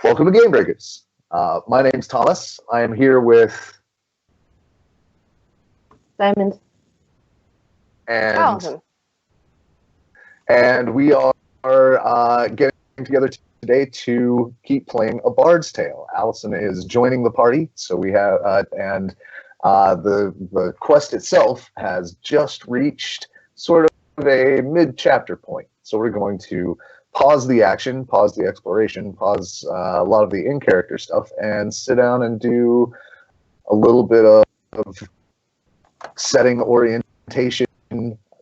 Welcome to GameBreakers. My name's Thomas. I am here with Diamond. and we are getting together today to keep playing A Bard's Tale. Allison is joining the party, so we have the quest itself has just reached sort of a mid-chapter point. So we're going to pause the action, pause the exploration, pause a lot of the in-character stuff, and sit down and do a little bit of setting orientation,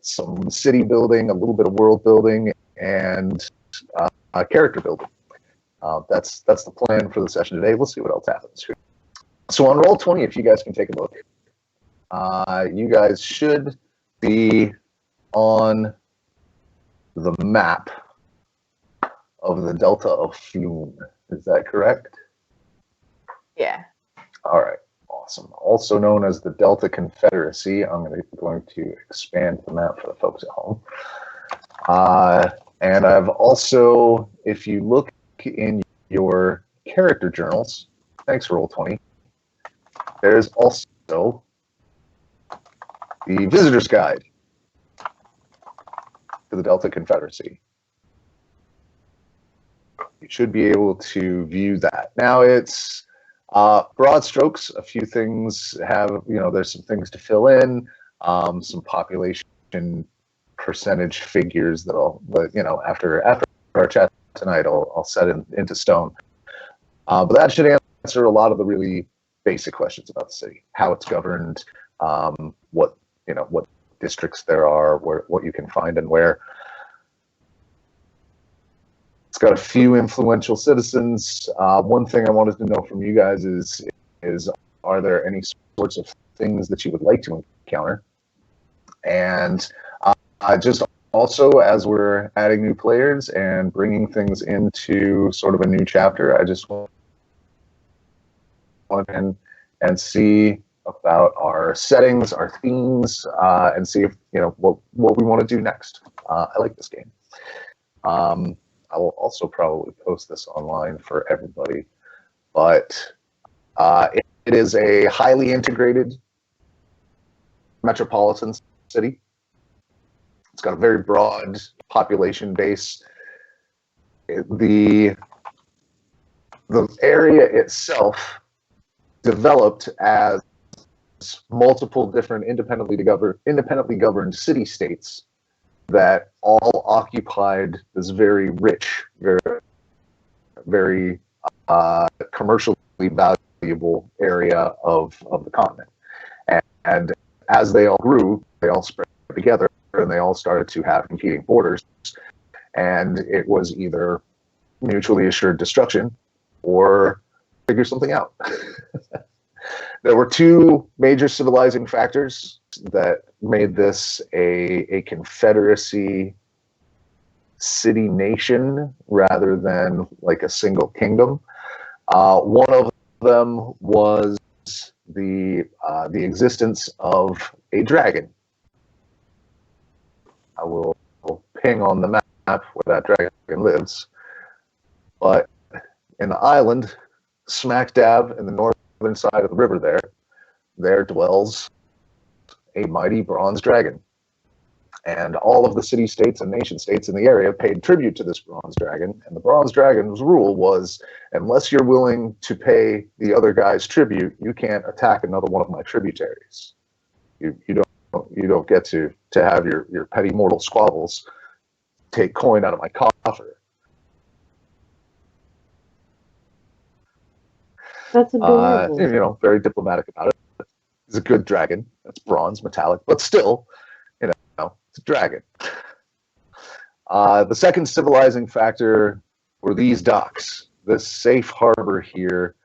some city building, a little bit of world building, and character building. That's the plan for the session today. We'll see what else happens here. So on Roll20, if you guys can take a look, you guys should be on the map of the Delta of Fume. Is that correct? Yeah. All right. Awesome. Also known as the Delta Confederacy. I'm going to expand the map for the folks at home. And I've also, if you look in your character journals, thanks Roll20, there's also the Visitor's Guide to the Delta Confederacy. You should be able to view that. Now it's broad strokes. A few things have, there's some things to fill in, some population percentage figures that after our chat tonight, I'll set into stone. But that should answer a lot of the really basic questions about the city, how it's governed, what districts there are, what you can find and where. It's got a few influential citizens. One thing I wanted to know from you guys is are there any sorts of things that you would like to encounter? And just also, as we're adding new players and bringing things into sort of a new chapter, I just want to and see about our settings, our themes, and see if what we want to do next. I like this game. I will also probably post this online for everybody, but it is a highly integrated metropolitan city. It's got a very broad population base. The area itself developed as multiple different independently governed city-states that all occupied this very rich, very commercially valuable area of the continent. And as they all grew, they all spread together, and they all started to have competing borders. And it was either mutually assured destruction or figure something out. There were two major civilizing factors that made this a confederacy city nation rather than like a single kingdom. One of them was the existence of a dragon. I will ping on the map where that dragon lives. But in the island, smack dab in the northern side of the river there dwells a mighty bronze dragon. And all of the city-states and nation-states in the area paid tribute to this bronze dragon. And the bronze dragon's rule was, unless you're willing to pay the other guy's tribute, you can't attack another one of my tributaries. You don't get to have your petty mortal squabbles take coin out of my coffer. That's adorable. Very diplomatic about it. He's a good dragon. That's bronze, metallic, but still, it's a dragon. The second civilizing factor were these docks, this safe harbor here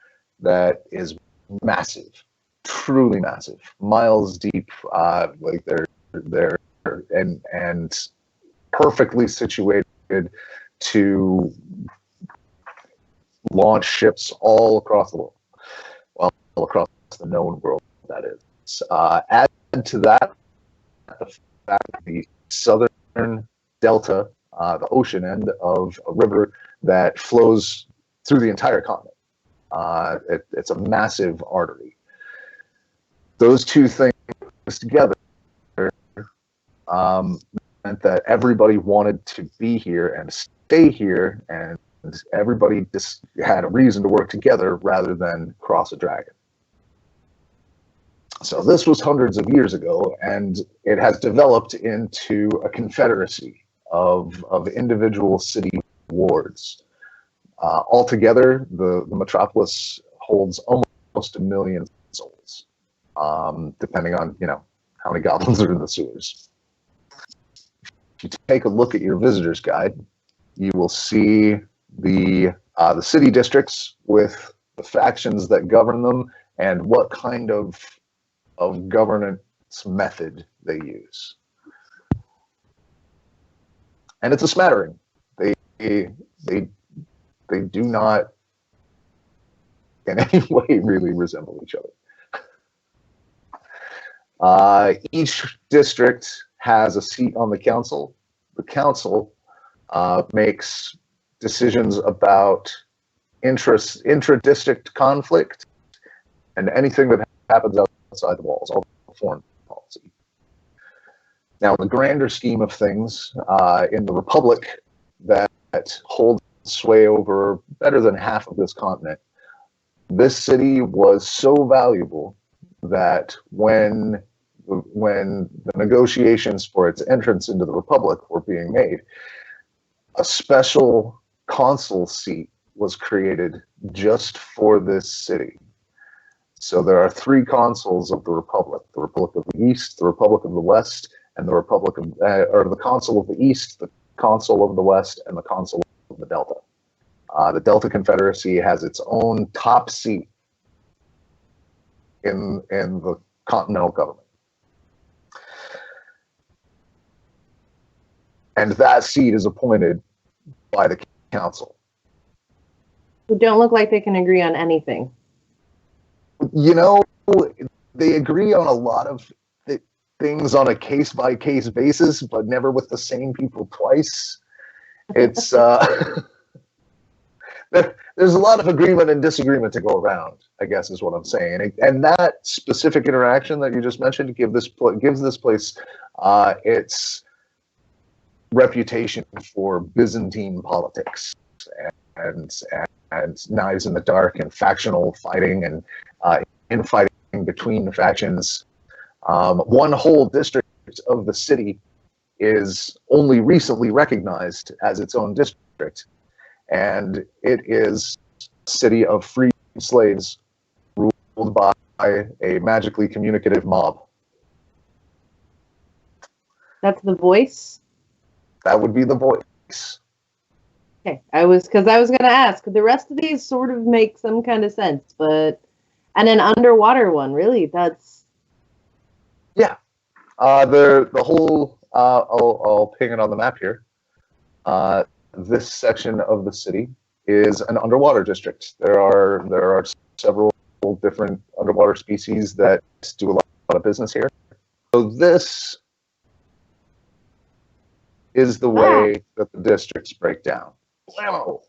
that is massive, truly massive, miles deep. Like they're and perfectly situated to launch ships all across the world, well, across the known world, that is. Add to that the fact that the southern delta, the ocean end of a river that flows through the entire continent. It's a massive artery. Those two things together meant that everybody wanted to be here and stay here, and everybody just had a reason to work together rather than cross a dragon. So this was hundreds of years ago, and it has developed into a confederacy of individual city wards. Altogether, the metropolis holds almost 1 million souls, depending on how many goblins are in the sewers. If you take a look at your visitor's guide, you will see the city districts with the factions that govern them and what kind of governance method they use. And it's a smattering. They do not in any way really resemble each other. Each district has a seat on the council. The council makes decisions about intra-district conflict and anything that happens outside the walls, all foreign policy. Now, in the grander scheme of things, in the Republic that holds sway over better than half of this continent, this city was so valuable that when the negotiations for its entrance into the Republic were being made, a special consul seat was created just for this city. So there are 3 consuls of the Republic of the East, the Republic of the West, and the Republic of, or the Consul of the East, the Consul of the West, and the Consul of the Delta. The Delta Confederacy has its own top seat in the continental government. And that seat is appointed by the council. Who don't look like they can agree on anything. They agree on a lot of things on a case-by-case basis, but never with the same people twice. It's there's a lot of agreement and disagreement to go around, I guess is what I'm saying. And that specific interaction that you just mentioned gives this place its reputation for Byzantine politics and knives in the dark and factional fighting and infighting between factions. One whole district of the city is only recently recognized as its own district, and it is a city of free slaves ruled by a magically communicative mob. That's the voice? That would be the voice. Okay, I was going to ask, the rest of these sort of make some kind of sense, but, and an underwater one, really, that's... Yeah, the whole, I'll ping it on the map here. This section of the city is an underwater district. There are several different underwater species that do a lot of business here. So this is the way that the districts break down. Wow.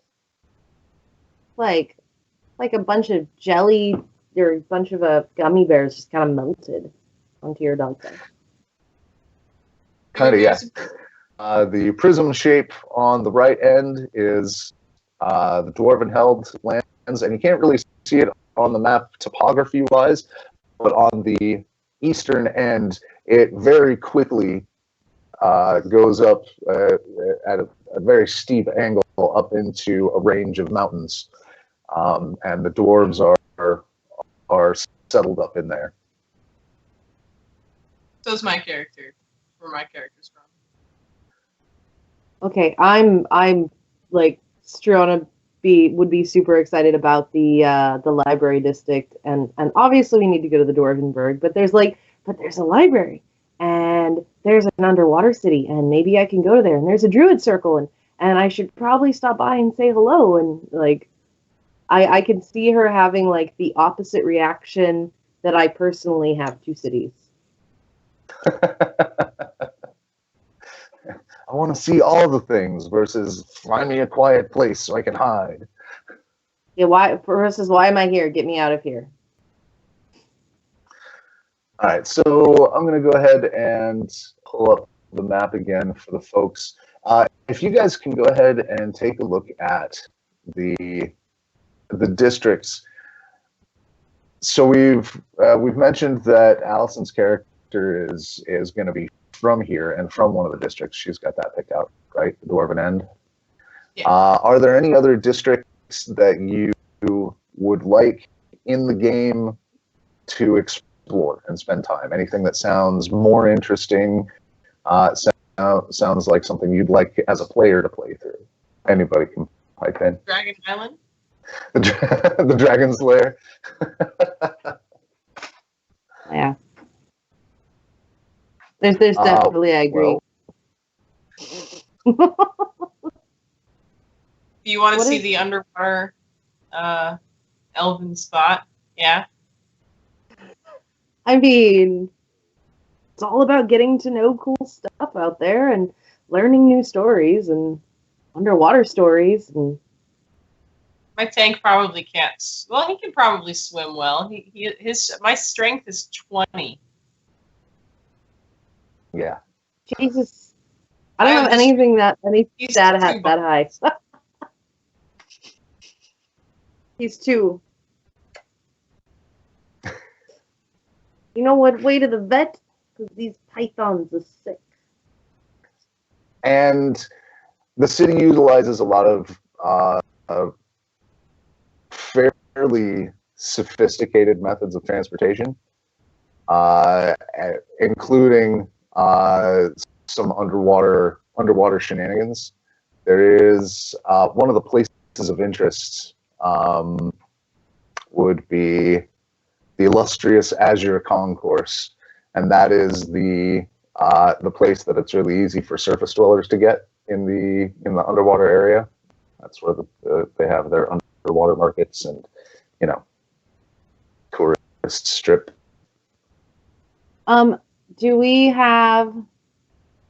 Like a bunch of jelly or a bunch of gummy bears just kind of melted onto your dog thing. Kind of, yes. The prism shape on the right end is the Dwarven held lands, and you can't really see it on the map topography-wise, but on the eastern end, it very quickly goes up at a very steep angle up into a range of mountains, and the dwarves are settled up in there. So's my character, where my character's from. Okay, I'm like Striona would be super excited about the library district, and obviously we need to go to the Dwarvenburg, but there's a library, and there's an underwater city, and maybe I can go there, and there's a druid circle, and I should probably stop by and say hello, and like I can see her having like the opposite reaction that I personally have to cities. I want to see all the things versus find me a quiet place so I can hide. Yeah, why versus why am I here? Get me out of here. All right, so I'm going to go ahead and pull up the map again for the folks. If you guys can go ahead and take a look at the districts. So we've mentioned that Allison's character is going to be from here and from one of the districts. She's got that picked out, right? The Dwarven End. Yeah. Are there any other districts that you would like in the game to explore and spend time? Anything that sounds more interesting? Sounds like something you'd like as a player to play through. Anybody can pipe in. Dragon Island? The Dragon's Lair. Yeah. There's definitely, I agree. Do you want to What see is- the underwater elven spot? Yeah. I mean, it's all about getting to know cool stuff out there and learning new stories and underwater stories. And My tank probably can't. Well, he can probably swim well. My strength is 20. Yeah. Jesus, I don't have anything any He's stat too hat that high. He's 2. You know what? Way to the vet, because these pythons are sick. And the city utilizes a lot of fairly sophisticated methods of transportation, including some underwater shenanigans. There is one of the places of interest would be the illustrious Azure Concourse, and that is the place that it's really easy for surface dwellers to get in the underwater area. That's where they have their underwater markets and tourist strip. Do we have?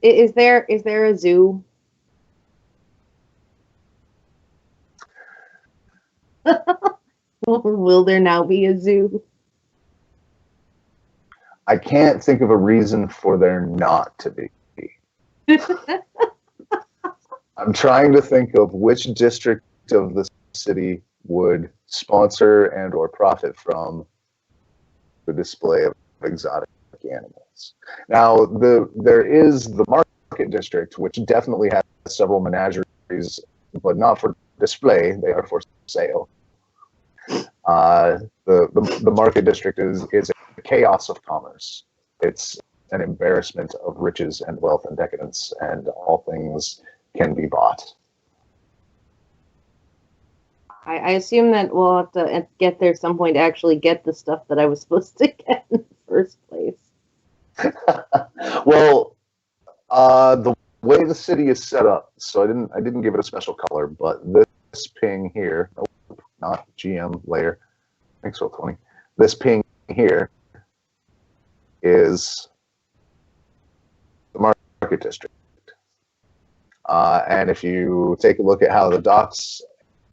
Is there a zoo? Will there now be a zoo? I can't think of a reason for there not to be. I'm trying to think of which district of the city would sponsor and or profit from the display of exotic animals. Now, there is the market district, which definitely has several menageries, but not for display. They are for sale. The market district is a chaos of commerce. It's an embarrassment of riches and wealth and decadence, and all things can be bought. I assume that we'll have to get there some point to actually get the stuff that I was supposed to get in the first place. Well, the way the city is set up, so I didn't give it a special color, but this ping here, not GM layer, thanks roll 20. This ping here is the market district. And if you take a look at how the docks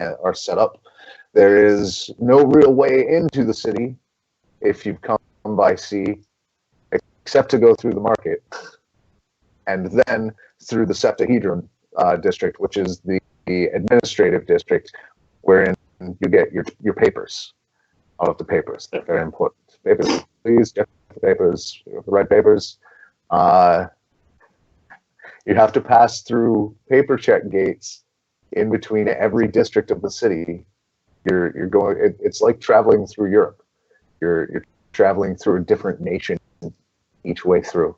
are set up, there is no real way into the city if you've come by sea, except to go through the market, and then through the Septahedron district, which is the administrative district, wherein you get your papers. All of the papers, they're very important. Papers, please get the papers, the right papers. You have to pass through paper check gates in between every district of the city. You're going. It's like traveling through Europe. You're traveling through a different nation each way through.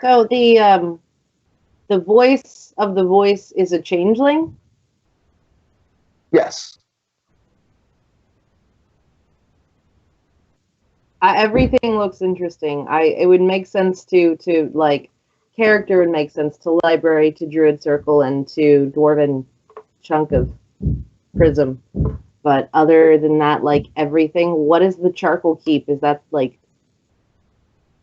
So the voice of the voice is a changeling? Yes. Everything looks interesting. It would make sense to like character would make sense to library, to druid circle, and to dwarven chunk of prism. But other than that, like everything, what is the charcoal keep? Is that like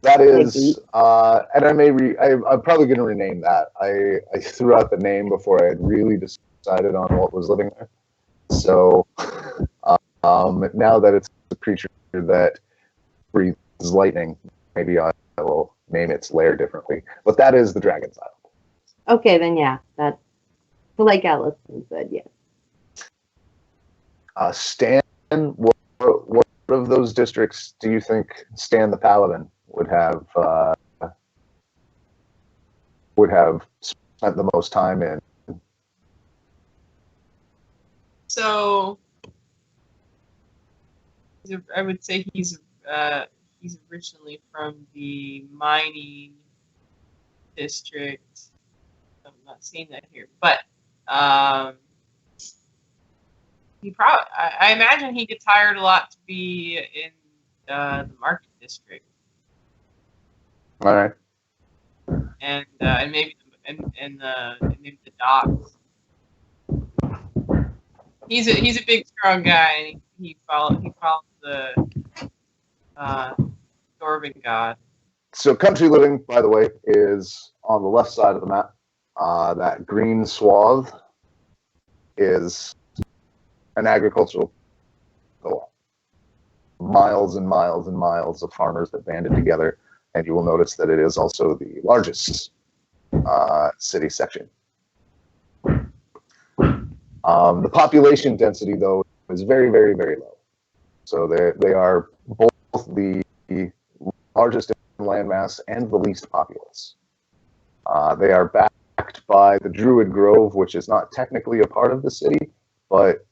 That is, and I'm probably going to rename that. I threw out the name before I had really decided on what was living there. So now that it's a creature that breathes lightning, maybe I will name its lair differently. But that is the Dragon's Island. Okay, then yeah, that, like Allison said, yes. Stan, what of those districts do you think Stan the Paladin would have spent the most time in? So I would say he's originally from the mining district. I'm not seeing that here, but he probably. I imagine he gets hired a lot to be in the market district. All right. And maybe maybe the docks. He's a big strong guy, and he follows the Dwarven god. So country living, by the way, is on the left side of the map. That green swath is an agricultural goal. Miles and miles and miles of farmers that banded together, and you will notice that it is also the largest city section. The population density, though, is very, very, very low. So they are both the largest in landmass and the least populous. They are backed by the Druid Grove, which is not technically a part of the city, but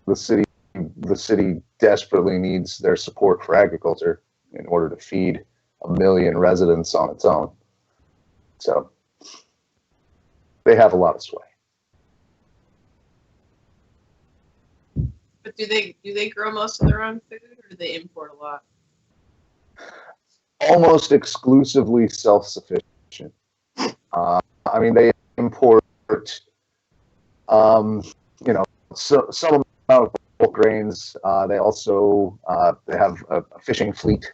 the city desperately needs their support for agriculture in order to feed 1 million residents on its own. So they have a lot of sway. But do they grow most of their own food, or do they import a lot? Almost exclusively self-sufficient. I mean, they import, some amount of bulk grains. They also they have a fishing fleet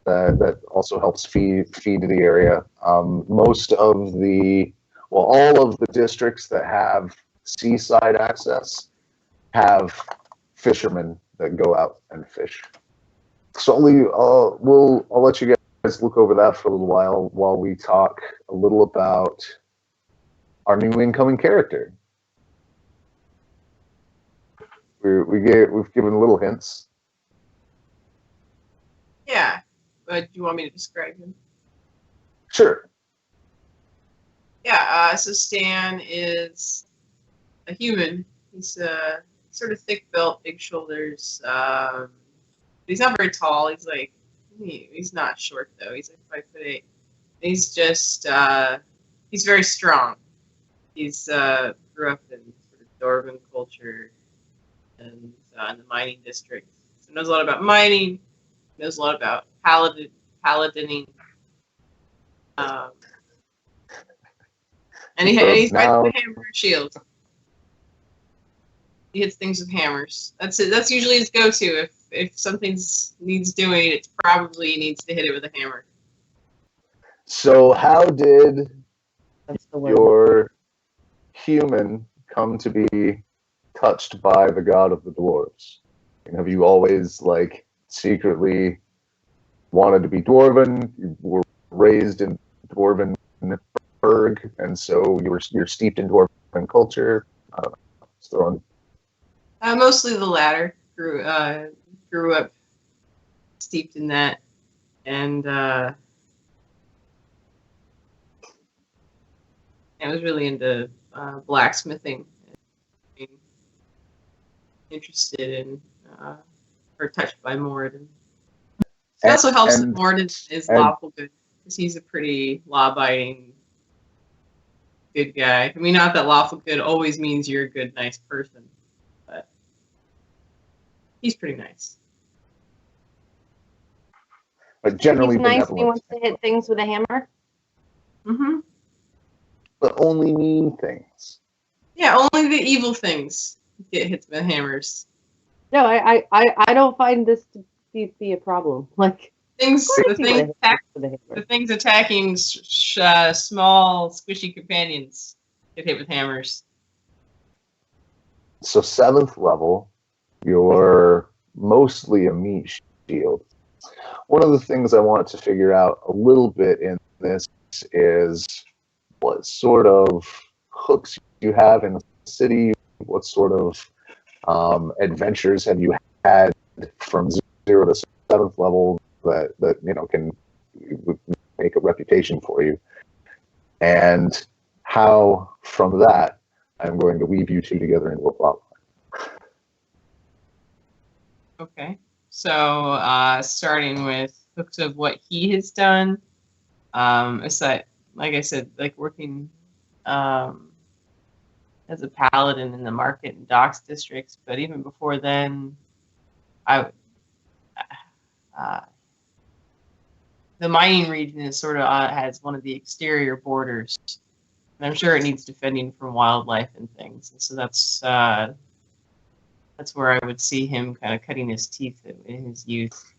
that also helps feed the area. All of the districts that have seaside access have fishermen that go out and fish. So I'll let you guys look over that for a little while we talk a little about our new incoming character. We've given little hints. Yeah, but do you want me to describe him? Sure. Yeah, so Stan is a human. He's sort of thick-built, big shoulders. He's not very tall. He's not short though. He's like 5'8". He's just he's very strong. He's grew up in sort of Dwarven culture and in the mining district. So knows a lot about mining. Knows a lot about paladining. And he's fighting with a hammer and shield. He hits things with hammers. That's it. That's usually his go-to. If something needs doing, it's probably he needs to hit it with a hammer. So how did your human come to be touched by the god of the dwarves? And have you always secretly wanted to be dwarven? You were raised in Dwarven Berg, and so you're steeped in Dwarven culture. I don't know. Just throwing. Mostly the latter. Grew up steeped in that, and I was really into blacksmithing. Being interested in or touched by Moradin. It also helps that Moradin is lawful good, because he's a pretty law-abiding good guy. I mean, not that lawful good always means you're a good, nice person, but he's pretty nice. But generally he's nice. benevolent. He wants to hit things with a hammer. Mm-hmm. But only mean things. Yeah, only the evil things get hit with hammers. No, I don't find this to be a problem. things, Of course he would have hit with a hammer. the things attacking small, squishy companions get hit with hammers. So 7th level, you're mostly a meat shield. One of the things I wanted to figure out a little bit in this is what sort of hooks you have in the city, what sort of adventures have you had from 0 to 7th level that can make a reputation for you, and how from that I'm going to weave you two together into a plot line. Okay. So starting with hooks of what he has done, aside, like I said, like working as a paladin in the market and docks districts, but even before then, the mining region is sort of has one of the exterior borders, and I'm sure it needs defending from wildlife and things. And so that's where I would see him kind of cutting his teeth in his youth.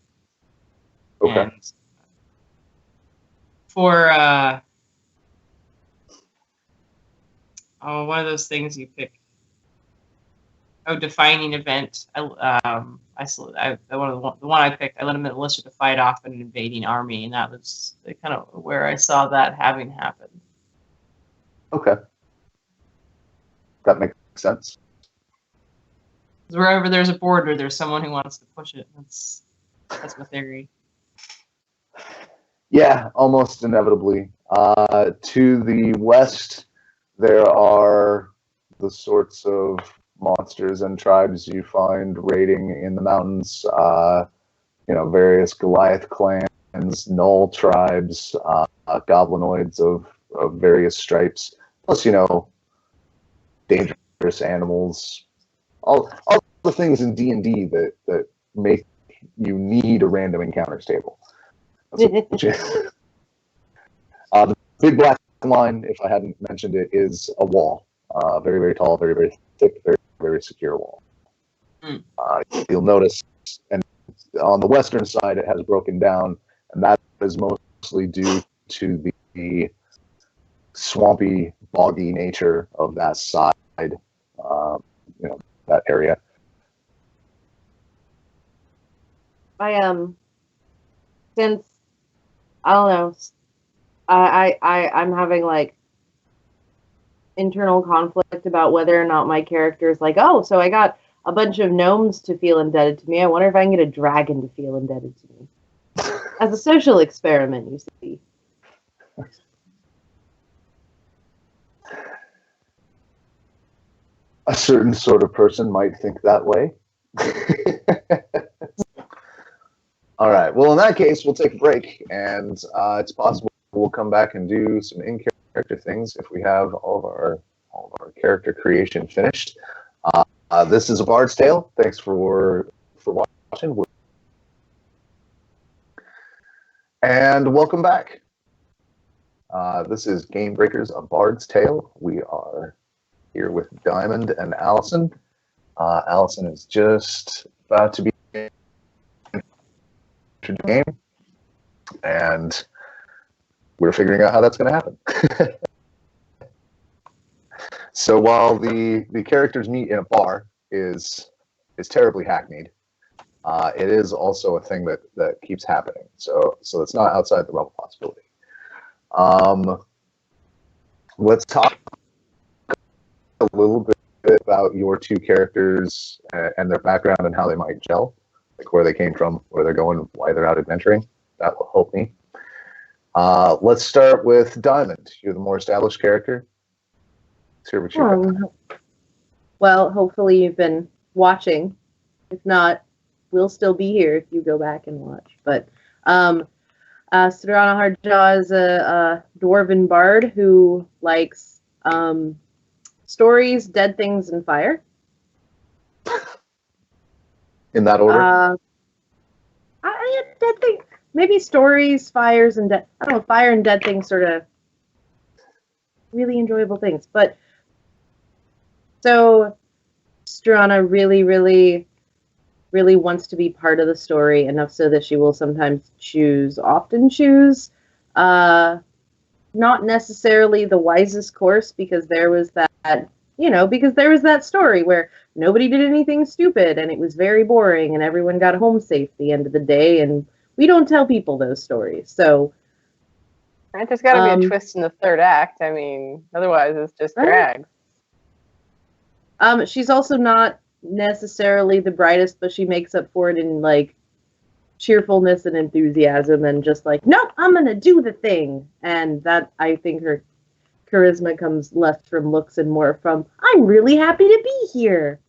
Okay. And for one of those things you pick. Oh, defining event. The one I picked. I let him enlist to fight off an invading army, and that was kind of where I saw that having happened. Okay. That makes sense. Wherever there's a border, there's someone who wants to push it. That's my theory. Yeah, almost inevitably. To the west, there are the sorts of monsters and tribes you find raiding in the mountains. Various Goliath clans, Null tribes, goblinoids of various stripes. Plus, dangerous animals. All the things in D&D that make you need a random encounters table. The big black line, if I hadn't mentioned it, is a wall. Very, very tall, very, very thick, very, very secure wall. You'll notice, and on the western side, it has broken down, and that is mostly due to the swampy, boggy nature of that side, that area. Since I don't know, I'm having like internal conflict about whether or not my character is like, oh, so I got a bunch of gnomes to feel indebted to me. I wonder if I can get a dragon to feel indebted to me. As a social experiment, you see. A certain sort of person might think that way. All right. Well, in that case, we'll take a break, and it's possible we'll come back and do some in-character things if we have all of our character creation finished. This is A Bard's Tale. Thanks for watching, and welcome back. This is GameBreakers, A Bard's Tale. We are here with Diamond and Allison. Allison is just about to be into the game, and we're figuring out how that's going to happen. So while the characters meet in a bar is terribly hackneyed, it is also a thing that keeps happening. So it's not outside the realm of possibility. Let's talk a little bit about your two characters and their background and how they might gel, like where they came from, where they're going, why they're out adventuring. That will help me. Let's start with Diamond. You're the more established character. Let's hear what you got. Well, hopefully you've been watching. If not, we'll still be here if you go back and watch. But Srana Hardjaw is a dwarven bard who likes stories, dead things, and fire. In that order? Dead things. Maybe stories, fires, and dead. I don't know, fire and dead things sort of really enjoyable things. But so Strana really really wants to be part of the story enough so that she will sometimes often choose, not necessarily the wisest course, because there was that story where nobody did anything stupid and it was very boring and everyone got home safe at the end of the day, and we don't tell people those stories. So Right, there's got to be a twist in the third act. I mean, otherwise it's just drag. She's also not necessarily the brightest, but she makes up for it in like cheerfulness and enthusiasm and just like, nope, I'm gonna do the thing. And that, I think, her charisma comes less from looks and more from, I'm really happy to be here.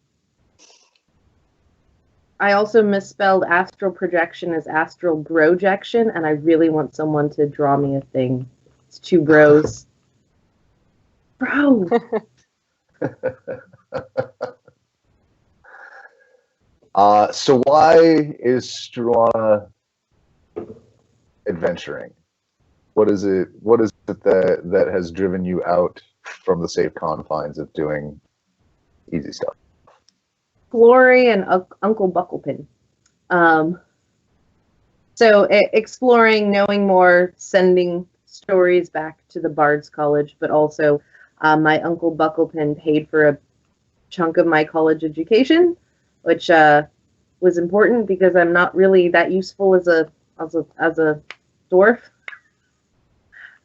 I also misspelled astral projection as astral brojection, and I really want someone to draw me a thing. It's two bros. Bro! So why is Struana adventuring? What is it that has driven you out from the safe confines of doing easy stuff? Glory and Uncle Bucklepin. So exploring, knowing more, sending stories back to the Bard's College, but also my Uncle Bucklepin paid for a chunk of my college education, which was important because I'm not really that useful as a dwarf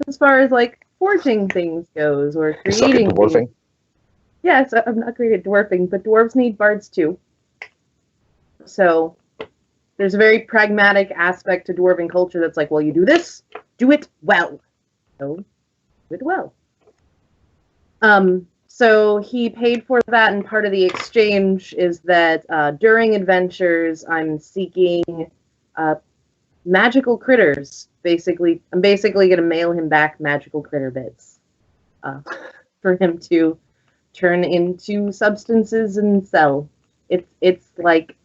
as far as like forging things goes or creating dwarfing. things. Yes, I'm not great at dwarfing, but dwarves need bards too. So there's a very pragmatic aspect to dwarven culture that's like, well, you do this, do it well. So do it well. So he paid for that, and part of the exchange is that during adventures, I'm seeking magical critters. I'm basically going to mail him back magical critter bits for him to turn into substances and sell. It's like,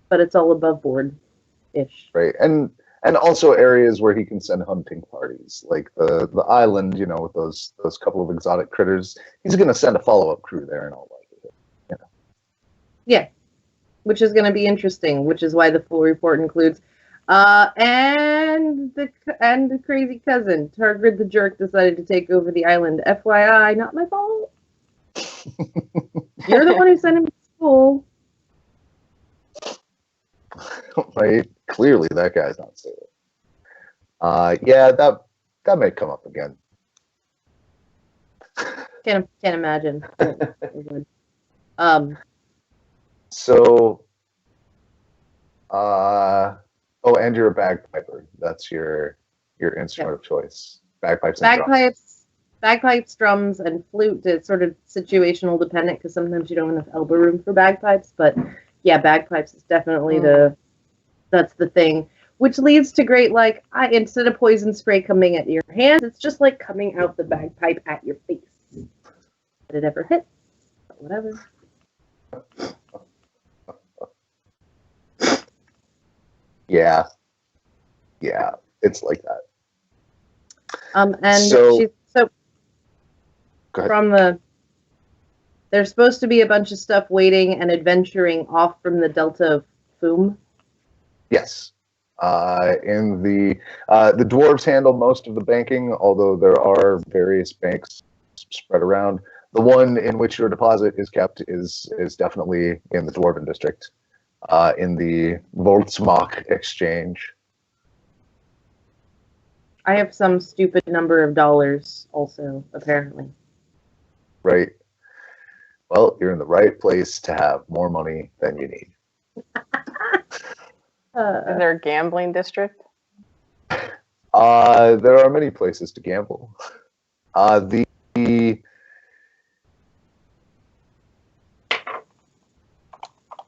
but it's all above board-ish. Right, and also areas where he can send hunting parties, like the island, with those couple of exotic critters. He's going to send a follow-up crew there and all that. Yeah, which is going to be interesting, which is why the full report includes and the crazy cousin. Targrid the jerk decided to take over the island. FYI, not my fault. You're the one who sent him to school. Right? Clearly, that guy's not stable. Yeah, that may come up again. Can't imagine. So, and you're a bagpiper. That's your instrument of choice. Bagpipes and drums. Bagpipes, drums, and flute. It's sort of situational dependent because sometimes you don't have enough elbow room for bagpipes. But yeah, bagpipes is definitely that's the thing. Which leads to great, like, instead of poison spray coming at your hands, it's just like coming out the bagpipe at your face. Did it ever hit? Whatever. Yeah, it's like that. And so from there's supposed to be a bunch of stuff waiting and adventuring off from the Delta of Foom. Yes. In the dwarves handle most of the banking, although there are various banks spread around. The one in which your deposit is kept is definitely in the Dwarven district, in the Voltsmark exchange. I have some stupid number of dollars also, apparently. Right. Well, you're in the right place to have more money than you need. Is there a gambling district? There are many places to gamble. The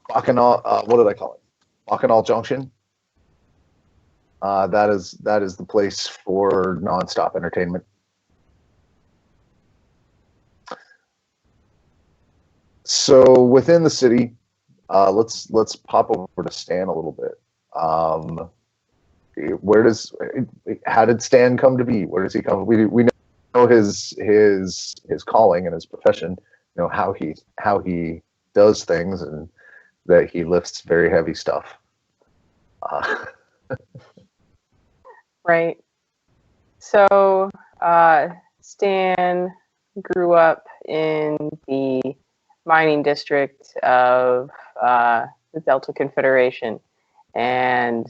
Bacchanal, what did I call it? Bacchanal Junction. That is the place for nonstop entertainment. So within the city, let's pop over to Stan a little bit. How did Stan come to be? Where does he come? We know his calling and his profession. How he does things, and that he lifts very heavy stuff. Right. So, Stan grew up in the mining district of the Delta Confederation, and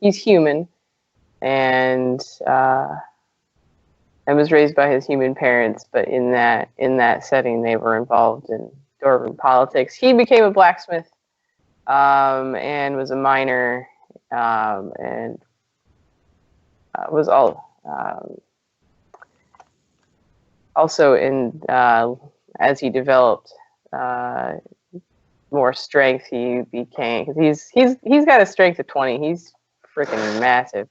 he's human, and was raised by his human parents. But in that setting, they were involved in Dwarven politics. He became a blacksmith, and was a miner, and was also in as he developed more strength, he became, because he's got a strength of 20. He's freaking massive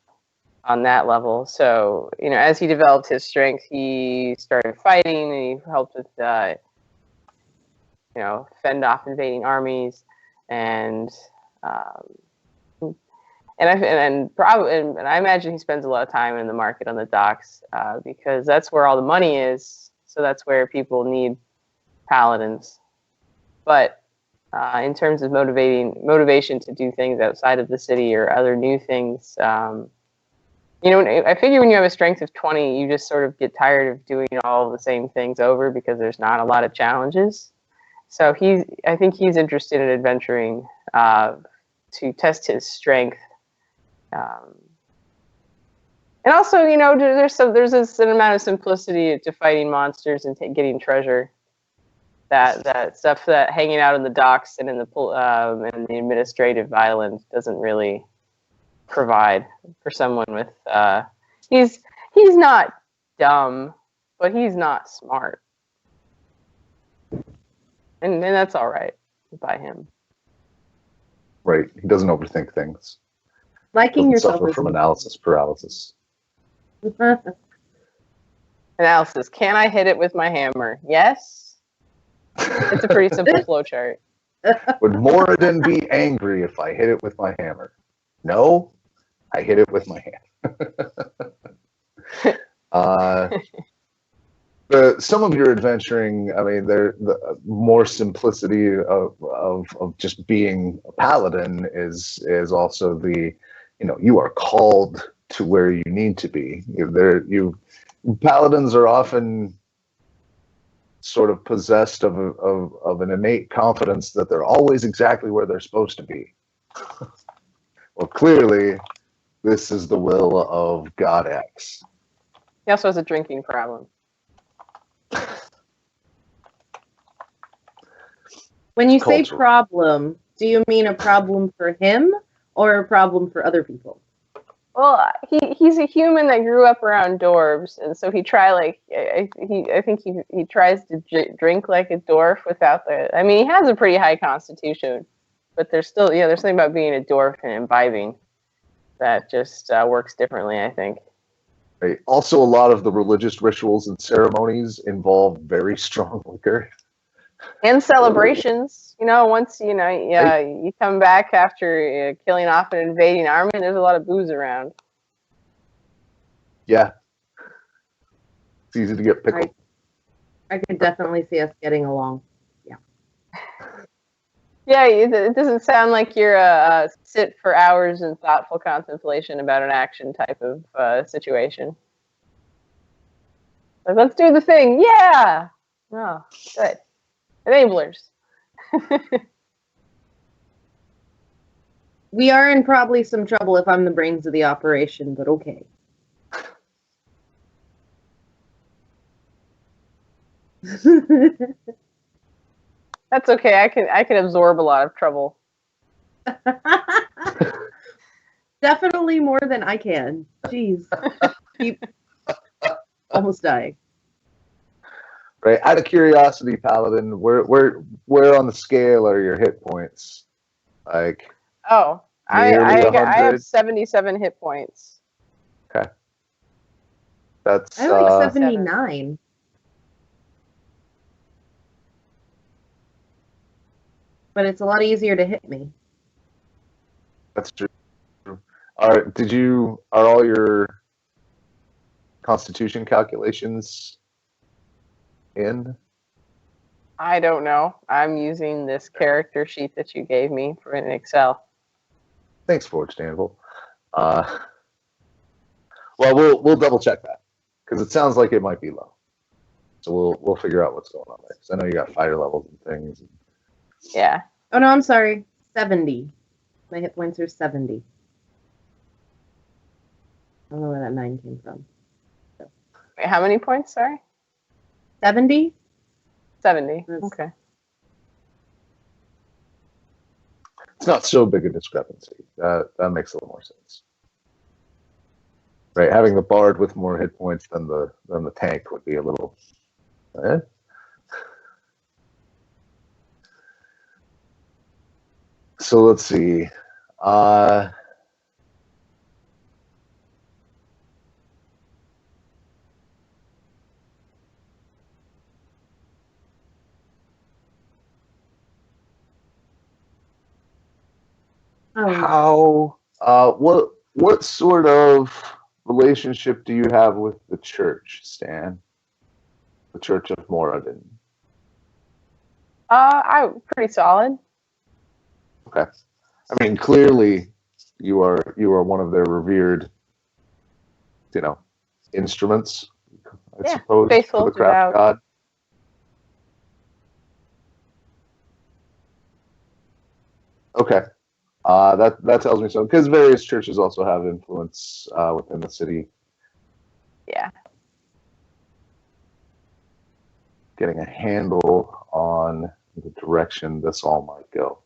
on that level. So, you know, as he developed his strength, he started fighting, and he helped with you know, fend off invading armies, and I imagine he spends a lot of time in the market on the docks, because that's where all the money is. So that's where people need paladins. But in terms of motivation to do things outside of the city or other new things, you know, I figure when you have a strength of 20, you just sort of get tired of doing all the same things over because there's not a lot of challenges. So I think he's interested in adventuring to test his strength. And also, you know, there's an amount of simplicity to fighting monsters and getting treasure. That stuff that hanging out in the docks and in the administrative island doesn't really provide for someone with. He's not dumb, but he's not smart, and that's all right by him. Right. He doesn't overthink things. Liking Doesn't yourself suffer from analysis paralysis. Analysis. Can I hit it with my hammer? Yes. It's a pretty simple flowchart. Would Moradin be angry if I hit it with my hammer? No, I hit it with my hand. Some of your adventuring, I mean, the more simplicity of just being a paladin is also the, you know, you are called to where you need to be. Paladins are often sort of possessed of an innate confidence that they're always exactly where they're supposed to be. Well, clearly, this is the will of God X. He also has a drinking problem. When you say Cultural. problem, do you mean a problem for him or a problem for other people? Well, he's a human that grew up around dwarves, and so he tries to drink like a dwarf without the. I mean, he has a pretty high constitution, but there's something about being a dwarf and imbibing that just works differently, I think. Right. Also, a lot of the religious rituals and ceremonies involve very strong liquor. And celebrations, you know, once you come back after killing off an invading army, there's a lot of booze around. Yeah, it's easy to get pickled. I could definitely see us getting along. Yeah. Yeah, it doesn't sound like you're a sit for hours in thoughtful contemplation about an action type of situation. Like, let's do the thing. Yeah. Oh, good. Enablers. We are in probably some trouble if I'm the brains of the operation, but okay. That's okay. I can absorb a lot of trouble. Definitely more than I can. Jeez. Keep almost dying. Right. Out of curiosity, Paladin, where on the scale are your hit points? Like, oh, I nearly have 77 hit points. Okay. That's I like 79. But it's a lot easier to hit me. That's true. Are all your Constitution calculations in? I don't know. I'm using this character sheet that you gave me for in Excel. Thanks, Forged Anvil. Well, we'll double check that because it sounds like it might be low. So we'll figure out what's going on there. Because I know you got fighter levels and things. Yeah. Oh no, I'm sorry. 70. My hit points are 70. I don't know where that 9 came from. Wait, how many points? Sorry. 70? 70. That's- Okay. It's not so big a discrepancy. That makes a little more sense. Right, having the bard with more hit points than the tank would be a little. So let's see. Oh, What sort of relationship do you have with the church, Stan? The Church of Moradin. I'm pretty solid. Okay. I mean, clearly, you are one of their revered, instruments. I Yeah, suppose faithful, for the craft devout. god. Okay. That tells me so, because various churches also have influence within the city. Yeah. Getting a handle on the direction this all might go.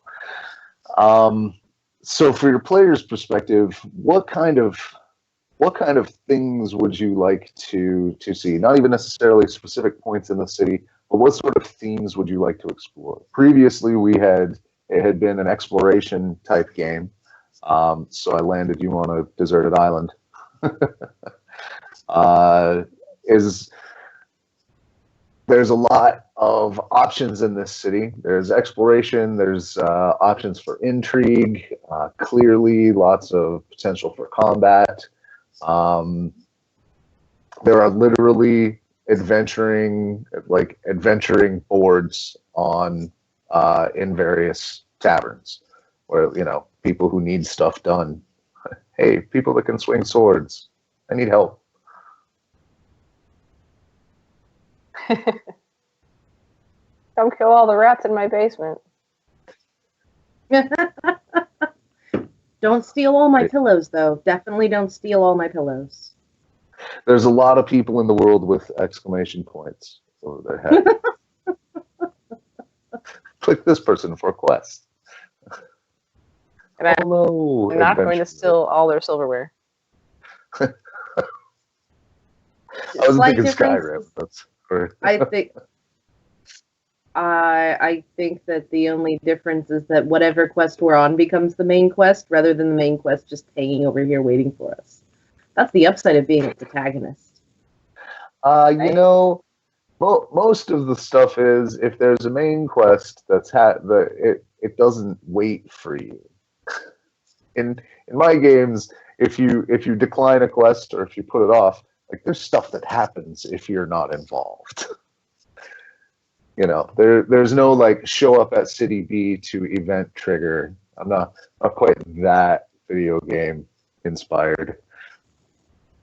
So, for your player's perspective, what kind of things would you like to see? Not even necessarily specific points in the city, but what sort of themes would you like to explore? Previously, it had been an exploration type game. So I landed you on a deserted island. There's a lot of options in this city. There's exploration. There's options for intrigue. Clearly, lots of potential for combat. There are literally adventuring boards on in various taverns where people who need stuff done. Hey, people that can swing swords, I need help. Come kill all the rats in my basement. Don't steal all my pillows, though. Definitely don't steal all my pillows. There's a lot of people in the world with exclamation points over their head. Click this person for a quest. And Hello, I'm not going to adventurer. steal all their silverware. I wasn't Slight thinking difference. Skyrim. That's for... I think that the only difference is that whatever quest we're on becomes the main quest, rather than the main quest just hanging over here waiting for us. That's the upside of being a protagonist. Most of the stuff is if there's a main quest it doesn't wait for you. In my games, if you decline a quest or if you put it off, like there's stuff that happens if you're not involved. There's no like show up at City B to event trigger. I'm not quite that video game inspired.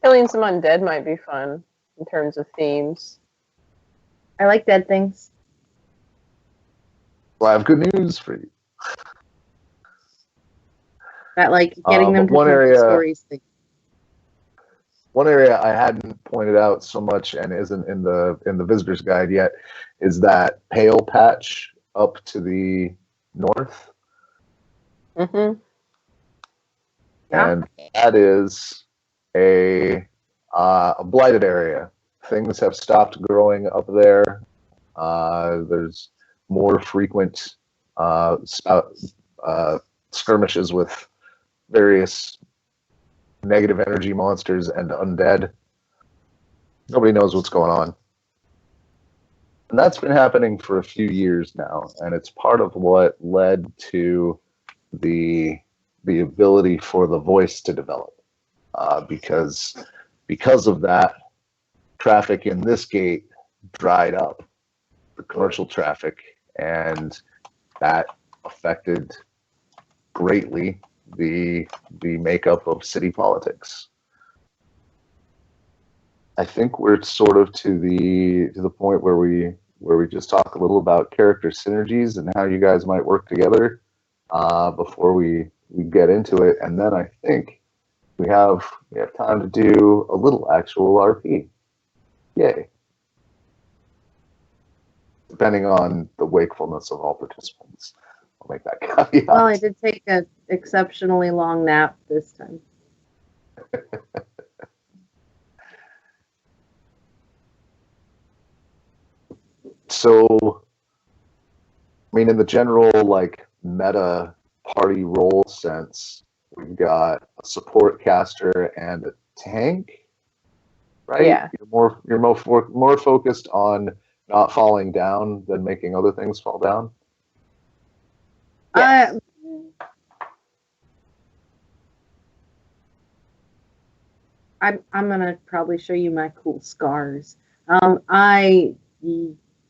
Killing some undead might be fun in terms of themes. I like dead things. Well, I have good news for you. That like getting them to one tell area- the stories thing. One area I hadn't pointed out so much and isn't in the visitor's guide yet is that pale patch up to the north. Mm-hmm. Yeah. And that is a blighted area. Things have stopped growing up there. There's more frequent skirmishes with various negative energy monsters and undead. Nobody knows what's going on. And that's been happening for a few years now, and it's part of what led to the ability for the voice to develop. Because of that, traffic in this gate dried up. the commercial traffic, and that affected greatly the makeup of city politics. I think we're sort of to the point where we just talk a little about character synergies and how you guys might work together before we get into it, and then I think we have time to do a little actual RP. Yay! Depending on the wakefulness of all participants, I'll make that caveat. Well, I did take an exceptionally long nap this time. So, I mean, in the general like meta party role sense, we've got a support caster and a tank, right? Yeah. You're more focused on not falling down than making other things fall down. Yes. I'm gonna probably show you my cool scars.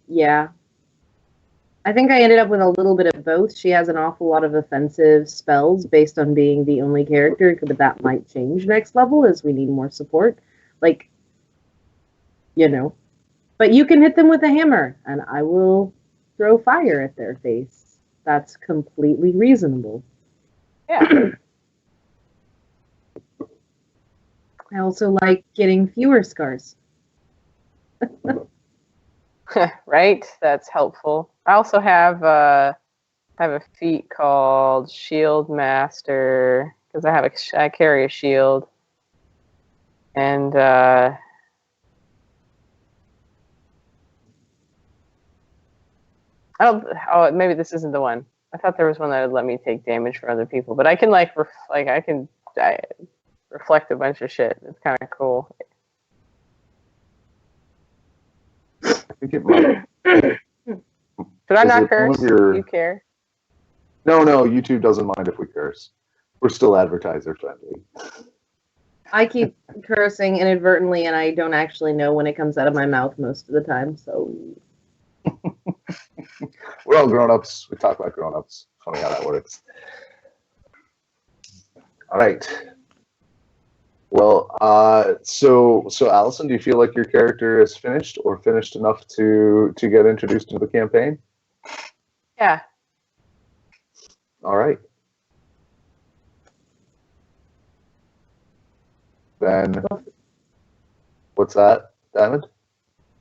Yeah. I think I ended up with a little bit of both. She has an awful lot of offensive spells based on being the only character, but that might change next level as we need more support. Like, you know. But you can hit them with a hammer, and I will throw fire at their face. That's completely reasonable. Yeah. I also like getting fewer scars. Right? That's helpful. I also have a feat called Shield Master because I carry a shield, and maybe this isn't the one. I thought there was one that would let me take damage from other people, but I can reflect a bunch of shit. It's kind of cool. I think it might. Should I Is not it one curse? of your- Do you care? No, YouTube doesn't mind if we curse. We're still advertiser friendly. I keep cursing inadvertently, and I don't actually know when it comes out of my mouth most of the time, so... We're all grown-ups. We talk like grown-ups. Funny how that works. All right. Well, so Allison, do you feel like your character is finished or finished enough to get introduced into the campaign? Yeah. All right. Then, what's that, Diamond?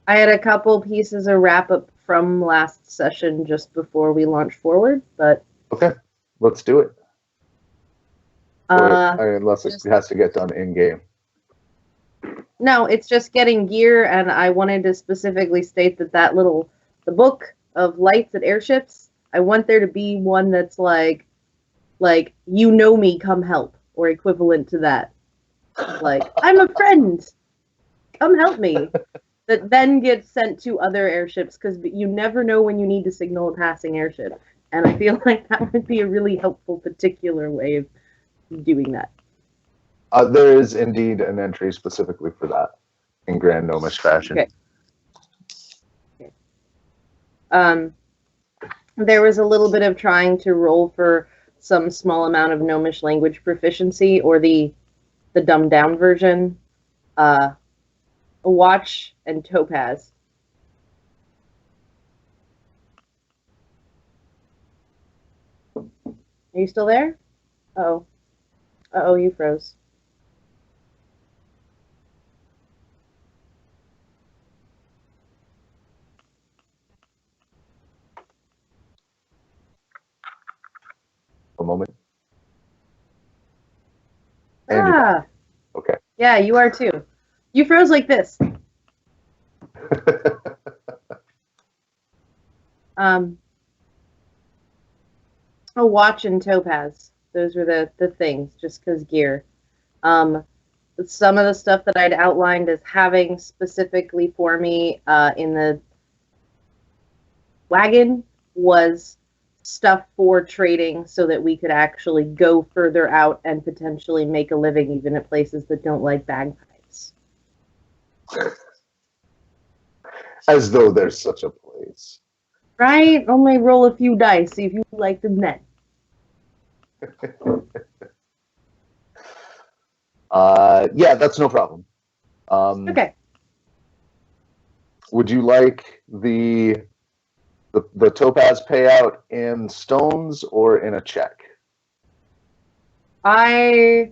I had a couple pieces of wrap-up from last session just before we launch forward, but... Okay, let's do it. Unless it has to get done in-game. No, it's just getting gear, and I wanted to specifically state that the book of lights at airships, I want there to be one that's like, you know me, come help, or equivalent to that. Like, I'm a friend, come help me. That then gets sent to other airships, because you never know when you need to signal a passing airship. And I feel like that would be a really helpful particular way of doing that. There is indeed an entry specifically for that in Grand Gnomish fashion. Okay. There was a little bit of trying to roll for some small amount of Gnomish language proficiency, or the dumbed down version. Watch and Topaz. Are you still there? Uh-oh. Uh-oh, you froze. A moment. And you're back. Okay. Yeah, you are too. You froze like this. A watch and Topaz. Those were the things, just because gear. Some of the stuff that I'd outlined as having specifically for me in the wagon was stuff for trading so that we could actually go further out and potentially make a living even at places that don't like bagpipes. As though there's such a place. ways. Right? Only roll a few dice, see if you like them then. Yeah, that's no problem. Okay. Would you like the topaz payout in stones or in a check? I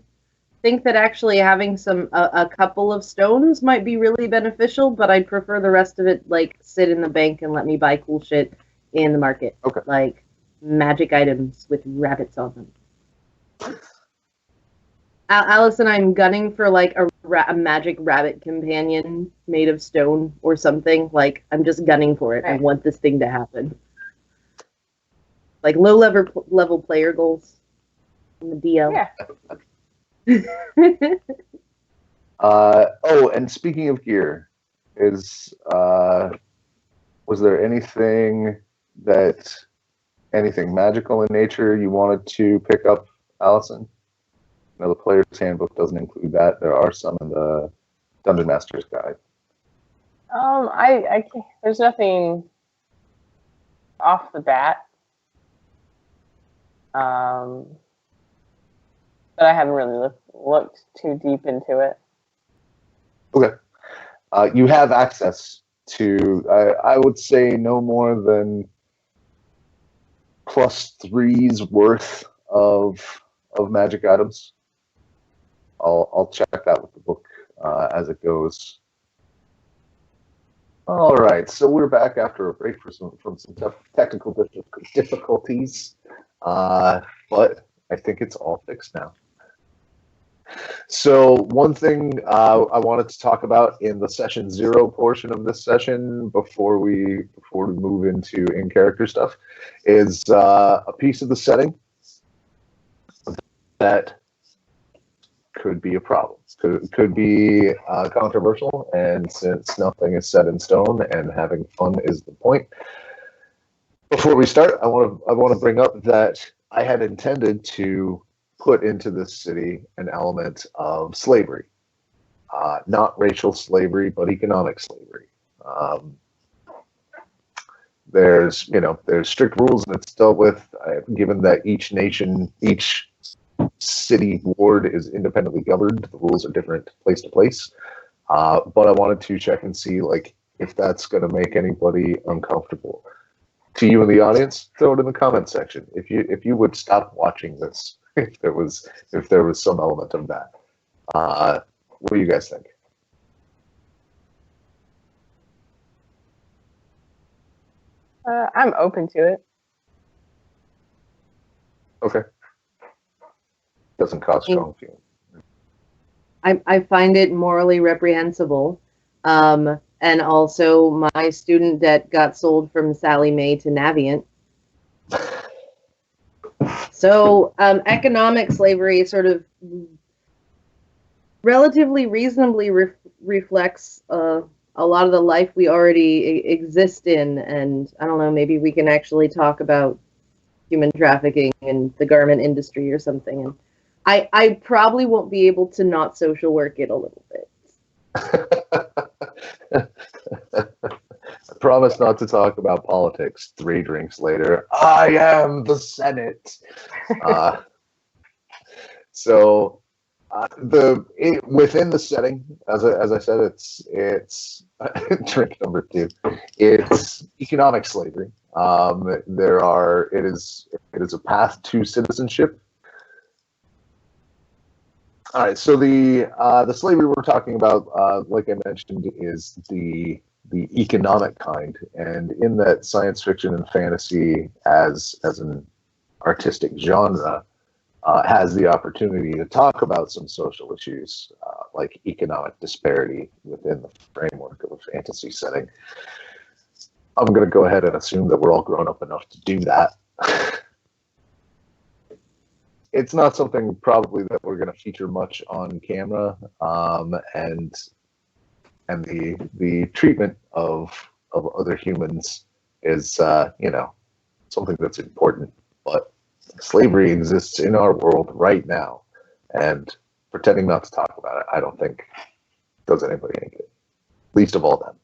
think that actually having a couple of stones might be really beneficial, but I'd prefer the rest of it like sit in the bank and let me buy cool shit in the market. Okay. Like magic items with rabbits on them. Alice and I'm gunning for like a magic rabbit companion made of stone or something. Like I'm just gunning for it. I Right. want this thing to happen. Like low level player goals in the DL. Yeah. Oh, and speaking of gear, was there anything magical in nature you wanted to pick up, Allison? No, the player's handbook doesn't include that. There are some in the Dungeon Master's Guide. I can't, there's nothing off the bat. But I haven't really looked too deep into it. Okay. You have access to, I would say, no more than +3's worth of magic items. I'll check that with the book as it goes. All right, so we're back after a break from some technical difficulties, but I think it's all fixed now. So one thing I wanted to talk about in the session 0 portion of this session before we move into in-character stuff is a piece of the setting that could be a problem. Could be controversial, and since nothing is set in stone and having fun is the point. Before we start, I want to bring up that I had intended to put into this city an element of slavery, not racial slavery, but economic slavery. There's strict rules and it's dealt with. Given that each city ward is independently governed, the rules are different place to place. But I wanted to check and see like if that's going to make anybody uncomfortable. To you in the audience, throw it in the comment section. If you would stop watching this, if there was some element of that. What do you guys think? I'm open to it. Okay. Doesn't cause strong feeling. I find it morally reprehensible. And also, my student debt got sold from Sally Mae to Navient. So, economic slavery sort of relatively reasonably reflects a lot of the life we already exist in. And I don't know, maybe we can actually talk about human trafficking in the garment industry or something. And I probably won't be able to not social work it a little bit. I promise not to talk about politics 3 drinks later. I am the Senate. Within the setting, as I said, it's drink number 2. It's economic slavery. It is a path to citizenship. All right, so the slavery we're talking about, like I mentioned, is the economic kind, and in that science fiction and fantasy, as an artistic genre, has the opportunity to talk about some social issues like economic disparity within the framework of a fantasy setting. I'm going to go ahead and assume that we're all grown up enough to do that. It's not something probably that we're going to feature much on camera, and the treatment of other humans is something that's important. But slavery exists in our world right now, and pretending not to talk about it, I don't think does anybody any good. Least of all them.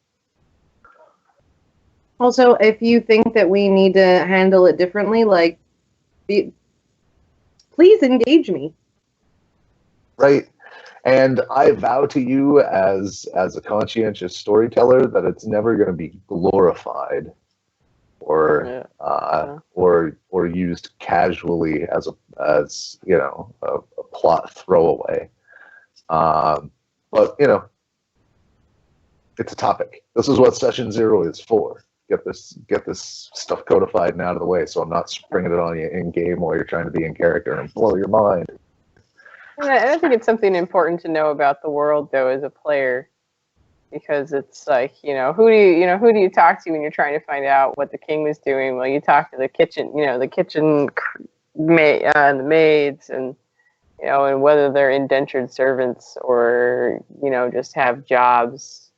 Also, if you think that we need to handle it differently, like, please engage me. Right. And I vow to you as a conscientious storyteller that it's never going to be glorified or or used casually as a plot throwaway. But it's a topic. This is what session 0 is for. Get this stuff codified and out of the way, so I'm not springing it on you in game while you're trying to be in character and blow your mind. And I think it's something important to know about the world, though, as a player, because it's like, who do you talk to when you're trying to find out what the king was doing? Well, you talk to the kitchen, and the maids, and and whether they're indentured servants or just have jobs,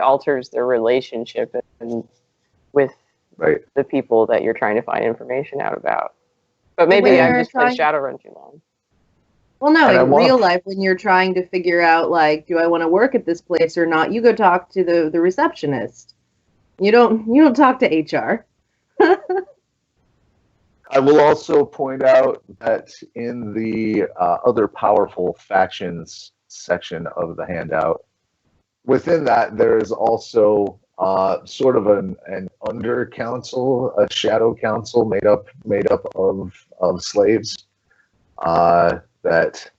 alters their relationship with the people that you're trying to find information out about. But maybe I've just played Shadowrun too long. Well, no, in real life, when you're trying to figure out, like, do I want to work at this place or not, you go talk to the receptionist. You don't talk to HR. I will also point out that in the other powerful factions section of the handout, within that there is also sort of an under council, a shadow council made up of slaves that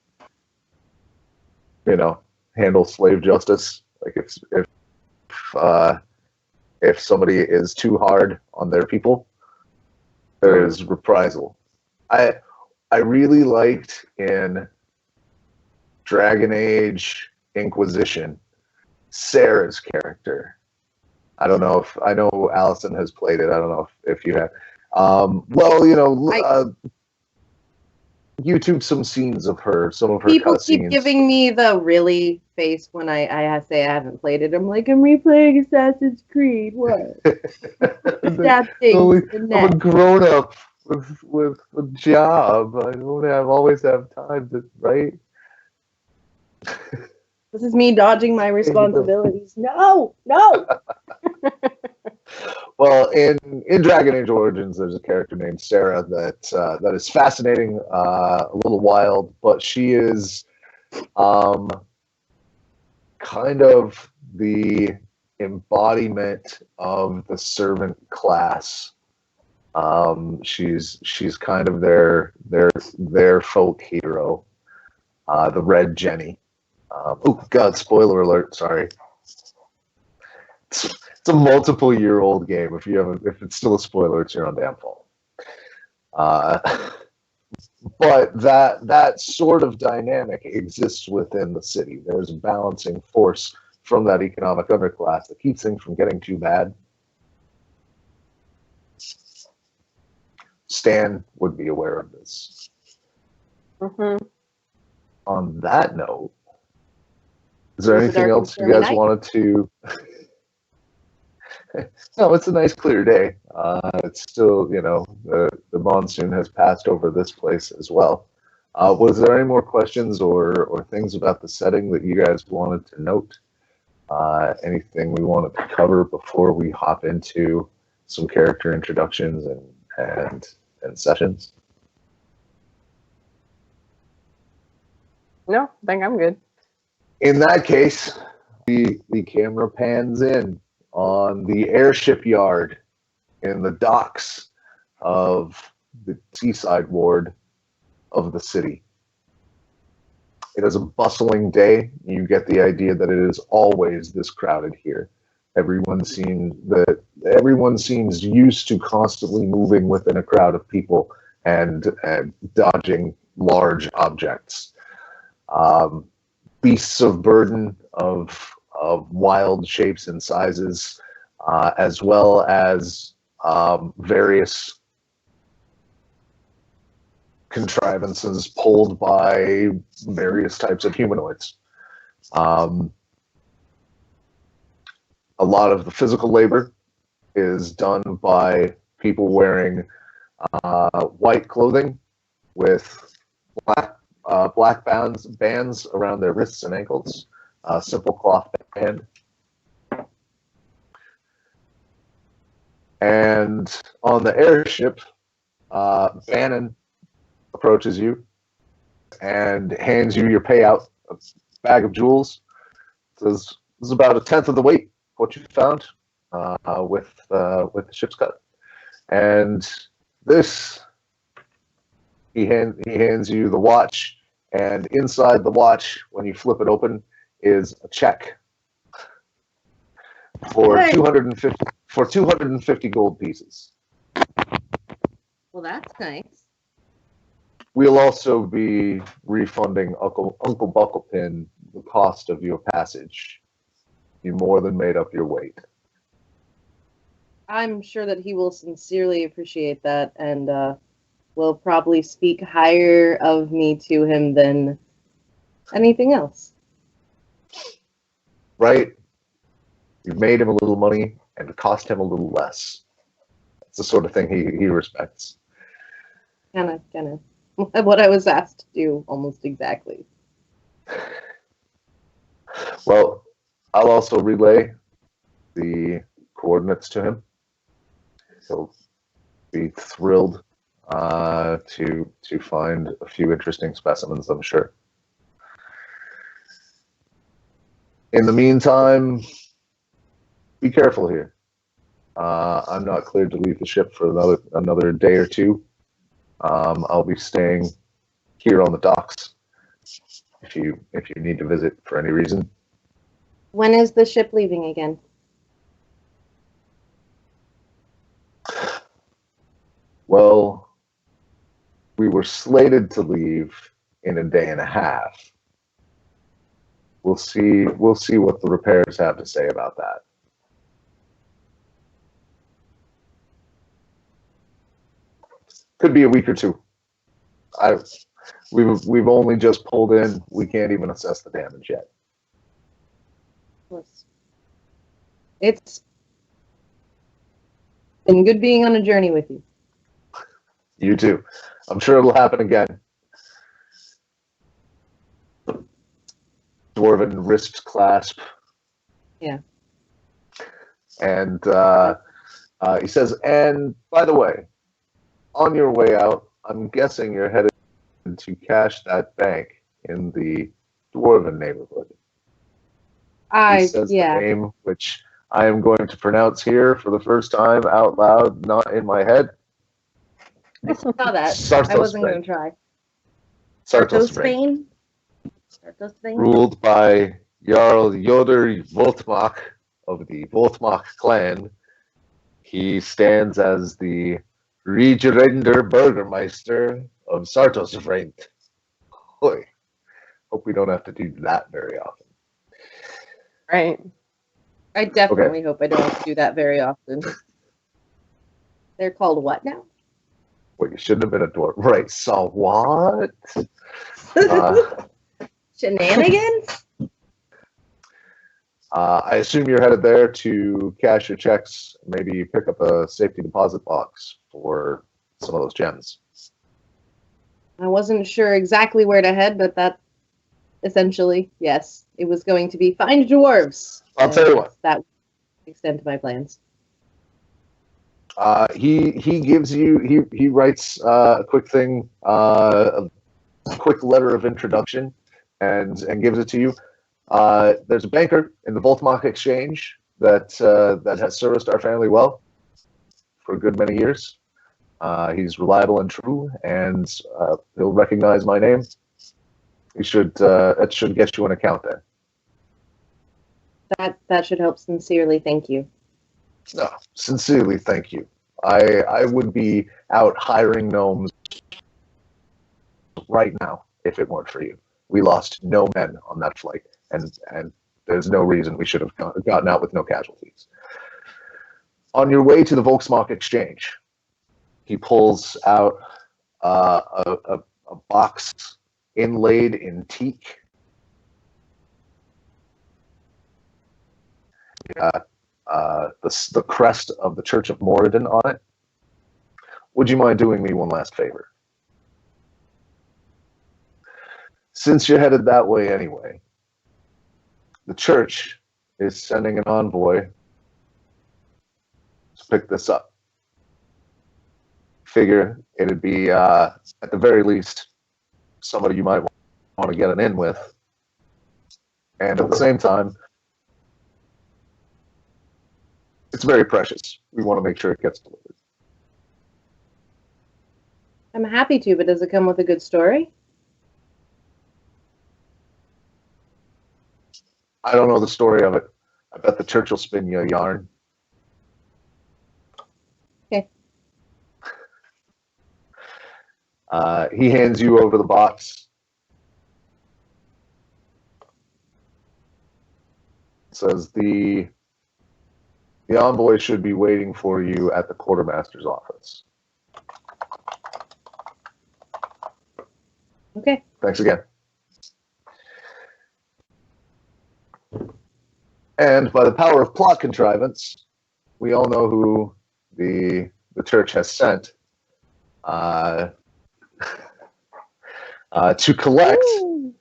handle slave justice. Like if somebody is too hard on their people, there is reprisal. I really liked in Dragon Age Inquisition Sarah's character. I don't know if I know Allison has played it. I don't know if you have. YouTube some scenes of her, some of her people keep cutscenes. Giving me the really face when I say I haven't played it. I'm like, I'm replaying Assassin's Creed. What? That thing. I'm a grown up with a job. I don't always have time to write. This is me dodging my responsibilities. No. Well, in Dragon Age Origins, there's a character named Sarah that is fascinating, a little wild, but she is kind of the embodiment of the servant class. She's kind of their folk hero, the Red Jenny. Oh God! Spoiler alert! Sorry. It's a multiple-year-old game. If it's still a spoiler, it's your own damn fault. But that sort of dynamic exists within the city. There's a balancing force from that economic underclass that keeps things from getting too bad. Stan would be aware of this. Mm-hmm. On that note, is there anything else you guys wanted to... No, it's a nice clear day. It's still, the monsoon has passed over this place as well. Was there any more questions or things about the setting that you guys wanted to note? Anything we wanted to cover before we hop into some character introductions and sessions? No, I think I'm good. In that case, the camera pans in on the airship yard in the docks of the seaside ward of the city. It is a bustling day. You get the idea that it is always this crowded here. Everyone seems used to constantly moving within a crowd of people and dodging large objects. Beasts of burden of wild shapes and sizes, as well as various contrivances pulled by various types of humanoids. A lot of the physical labor is done by people wearing white clothing with black bands around their wrists and ankles. Simple cloth band. And on the airship, Bannon approaches you and hands you your payout, a bag of jewels. Says this is about 1/10 of the weight what you found with the ship's cut. And this, he hands you the watch, and inside the watch, when you flip it open, is a check for Hey. 250 gold pieces. Well, that's nice. We'll also be refunding Uncle Bucklepin the cost of your passage. You more than made up your weight. I'm sure that he will sincerely appreciate that, and will probably speak higher of me to him than anything else. Right? You made him a little money and it cost him a little less. It's the sort of thing he respects. Kind of. What I was asked to do, almost exactly. Well, I'll also relay the coordinates to him. He'll be thrilled to find a few interesting specimens, I'm sure. In the meantime, be careful here. I'm not cleared to leave the ship for another day or two. I'll be staying here on the docks if you need to visit for any reason. When is the ship leaving again? Well, we were slated to leave in a day and a half. We'll see what the repairs have to say about that. Could be a week or two. We've only just pulled in. We can't even assess the damage yet. It's been good being on a journey with you. You too. I'm sure it'll happen again. Dwarven wrist clasp. Yeah. And he says, and by the way, on your way out, I'm guessing you're headed to cash that bank in the Dwarven neighborhood. He says the name, which I am going to pronounce here for the first time out loud, not in my head. I saw that. Sartos I wasn't Spain. going to try. Sartos Spain. Sartos Spain. Ruled by Jarl Yoder Voltmach of the Voltmach clan. He stands as the Regierender Burgermeister of Sartos Spain. Hoy. Hope we don't have to do that very often. Right. I definitely hope I don't have to do that very often. They're called what now? Well, you shouldn't have been a dwarf. Right, so what? Shenanigans? I assume you're headed there to cash your checks, maybe pick up a safety deposit box for some of those gems. I wasn't sure exactly where to head, but that essentially, yes, it was going to be find dwarves. I'll tell you what. That would extend to my plans. He gives you he writes a quick thing, a quick letter of introduction, and gives it to you. There's a banker in the Voltmach exchange that has serviced our family well for a good many years. He's reliable and true, and he'll recognize my name. It should get you an account there. That should help sincerely. Thank you. No, sincerely, thank you. I would be out hiring gnomes right now if it weren't for you. We lost no men on that flight, and there's no reason we should have gotten out with no casualties. On your way to the Volksmark exchange, he pulls out a box inlaid in teak. The crest of the Church of Moradin on it. Would you mind doing me one last favor? Since you're headed that way anyway, the church is sending an envoy to pick this up. Figure it'd be, at the very least, somebody you might want to get an in with. And at the same time, it's very precious. We want to make sure it gets delivered. I'm happy to, but does it come with a good story? I don't know the story of it. I bet the church will spin you a yarn. Okay. He hands you over the box. Says the envoy should be waiting for you at the quartermaster's office. Okay. Thanks again. And by the power of plot contrivance, we all know who the church has sent to collect a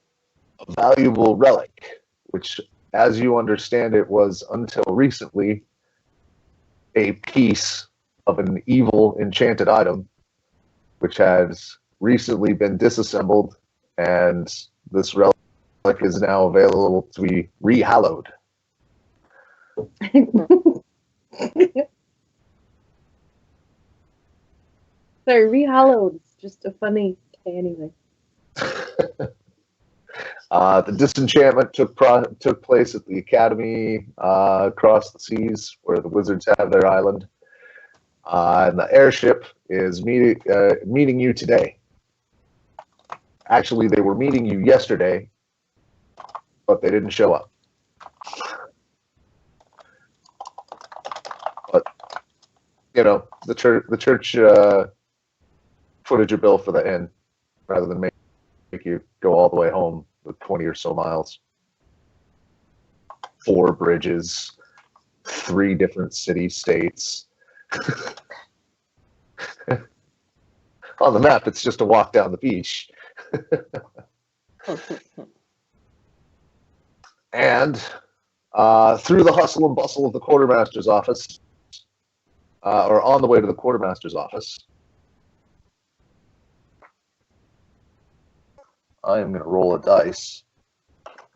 valuable relic, which, as you understand it, was until recently a piece of an evil enchanted item, which has recently been disassembled, and this relic is now available to be rehallowed. Sorry, rehallowed. It's just a funny anyway. The disenchantment took place at the academy across the seas, where the wizards have their island. And the airship is meeting you today. Actually, they were meeting you yesterday, but they didn't show up. But the church footed your bill for the inn, rather than make you go all the way home with 20 or so miles. 4 bridges, 3 different city-states. On the map, it's just a walk down the beach. And through the hustle and bustle of the quartermaster's office, or on the way to the quartermaster's office, I am going to roll a dice.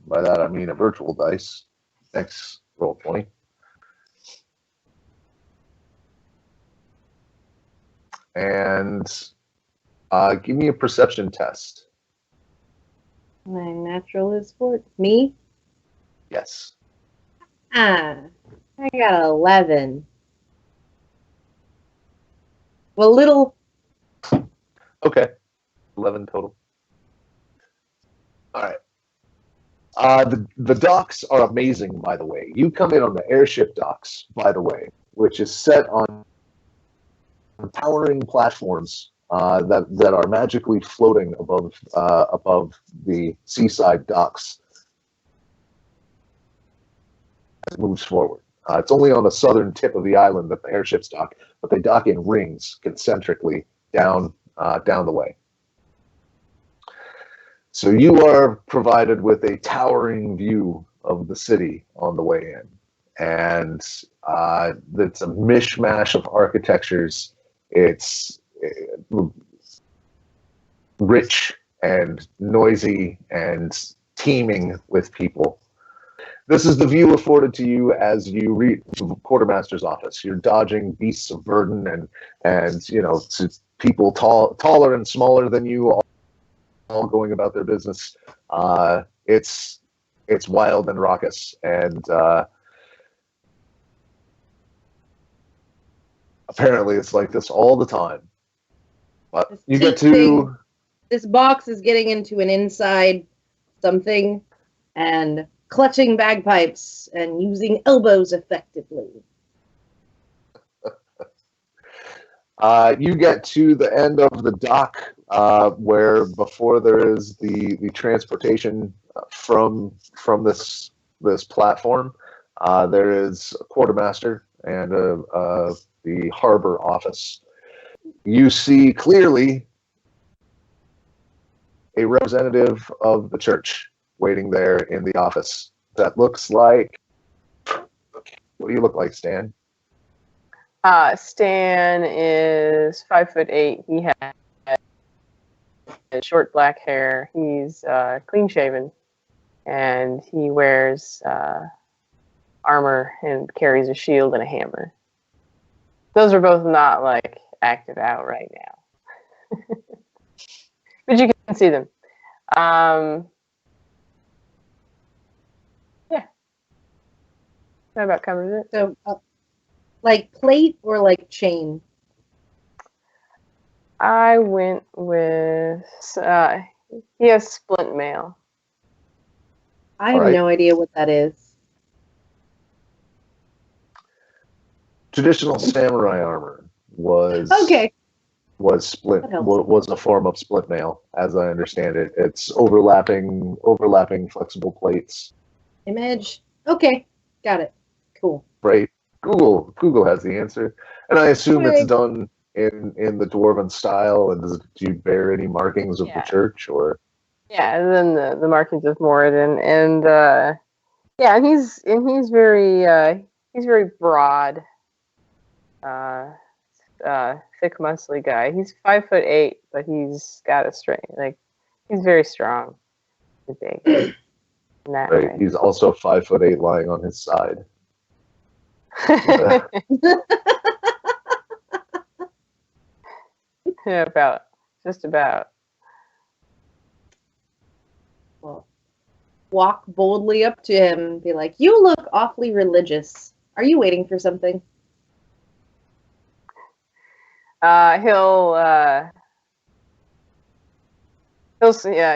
By that, I mean a virtual dice. Thanks, Roll20. And give me a perception test. My natural is for me. Yes. I got 11. Well, little. Okay. 11 total. All right. The docks are amazing, by the way. You come in on the airship docks, by the way, which is set on towering platforms that are magically floating above the seaside docks as it moves forward. It's only on the southern tip of the island that the airships dock, but they dock in rings concentrically down the way. So you are provided with a towering view of the city on the way in, and it's a mishmash of architectures. It's rich and noisy and teeming with people. This is the view afforded to you as you reach the quartermaster's office. You're dodging beasts of burden and people taller and smaller than you, all going about their business. It's wild and raucous, and apparently it's like this all the time. But you get to... This box is getting into an inside something and clutching bagpipes and using elbows effectively. You get to the end of the dock where before there is the transportation from this platform. There is a quartermaster and the harbor office. You see clearly a representative of the church waiting there in the office. That looks like... What do you look like, Stan? Stan is 5'8". He has short black hair. He's clean shaven, and he wears armor and carries a shield and a hammer. Those are both not like active out right now, but you can see them. Yeah, that about covers it. So, like plate or like chain? I went with he has splint mail. I have Alright. no idea what that is. Traditional samurai armor was Okay. split That helps. was a form of split mail, as I understand it. It's overlapping flexible plates. Image. Okay. Got it. Cool. Right? Google has the answer, and I assume it's Right. done in the dwarven style. And do you bear any markings of Yeah. the church or? Yeah, and then the markings of Moradin, and yeah, and he's very broad, thick, muscly guy. He's 5'8", but he's got a strength. Like he's very strong. He's big. In that Right. way. He's also 5'8", lying on his side. Yeah, just about. Well, walk boldly up to him and be like, "You look awfully religious. Are you waiting for something?"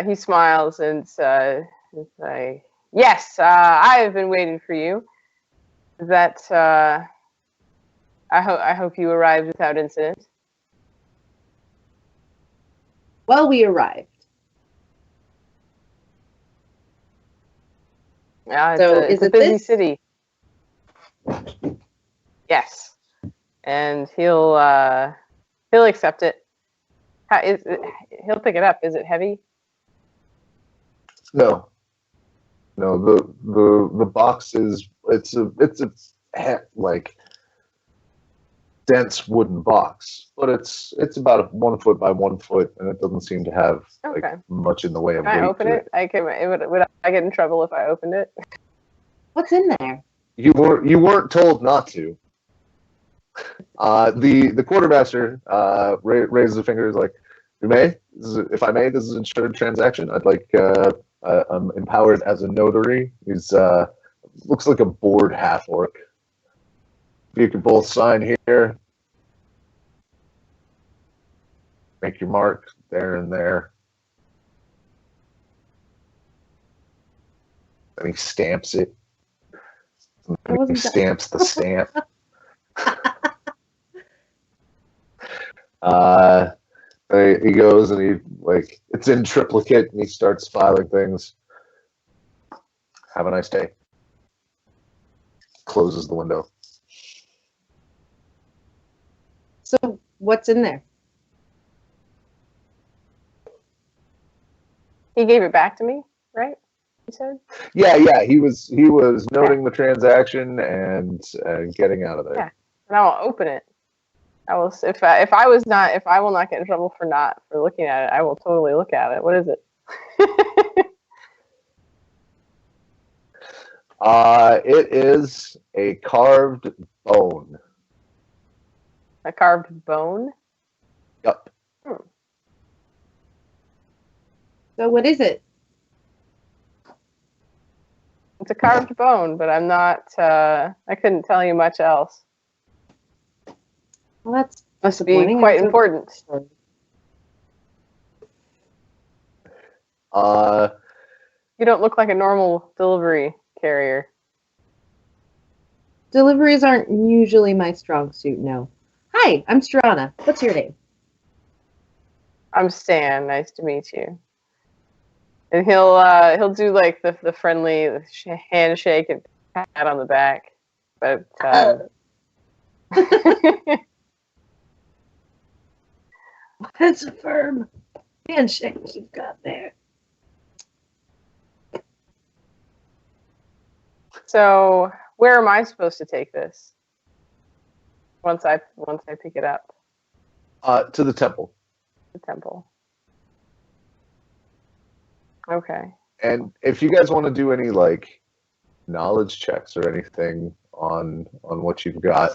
He smiles and says, "Yes, I have been waiting for you. That I hope you arrived without incident." Well, we arrived. Yeah, So it's is a it busy this? city. Yes, and he'll accept it. He'll pick it up. Is it heavy? No. The box is it's a like dense wooden box, but it's about 1 foot by 1 foot, and it doesn't seem to have Okay. like much in the way of Can I weight open to it? Would I get in trouble if I opened it? What's in there? You weren't told not to. The quartermaster raises a finger. Is like, "You may, if I may, this is an insured transaction. I'd like I'm empowered as a notary." He's looks like a bored half orc. If you could both sign here, make your mark there and there. And he stamps it. And he stamps the stamp. He goes and it's in triplicate, and he starts filing things. Have a nice day. Closes the window. So what's in there? He gave it back to me, right? You said? Yeah. He was noting the transaction and getting out of there. Yeah. And I will open it. I will if I will not get in trouble for looking at it. I will totally look at it. What is it? It is a carved bone. A carved bone? Yup. So what is it? It's a carved bone, but I'm not. I couldn't tell you much else. Well, that's Must be quite important. You don't look like a normal delivery carrier. Deliveries aren't usually my strong suit, no. Hi, I'm Strana. What's your name? I'm Stan. Nice to meet you. And he'll do like the friendly handshake and pat on the back, but That's a firm handshake you've got there. So where am I supposed to take this? Once I pick it up, To the temple. the temple. Okay. And if you guys want to do any like knowledge checks or anything on what you've got,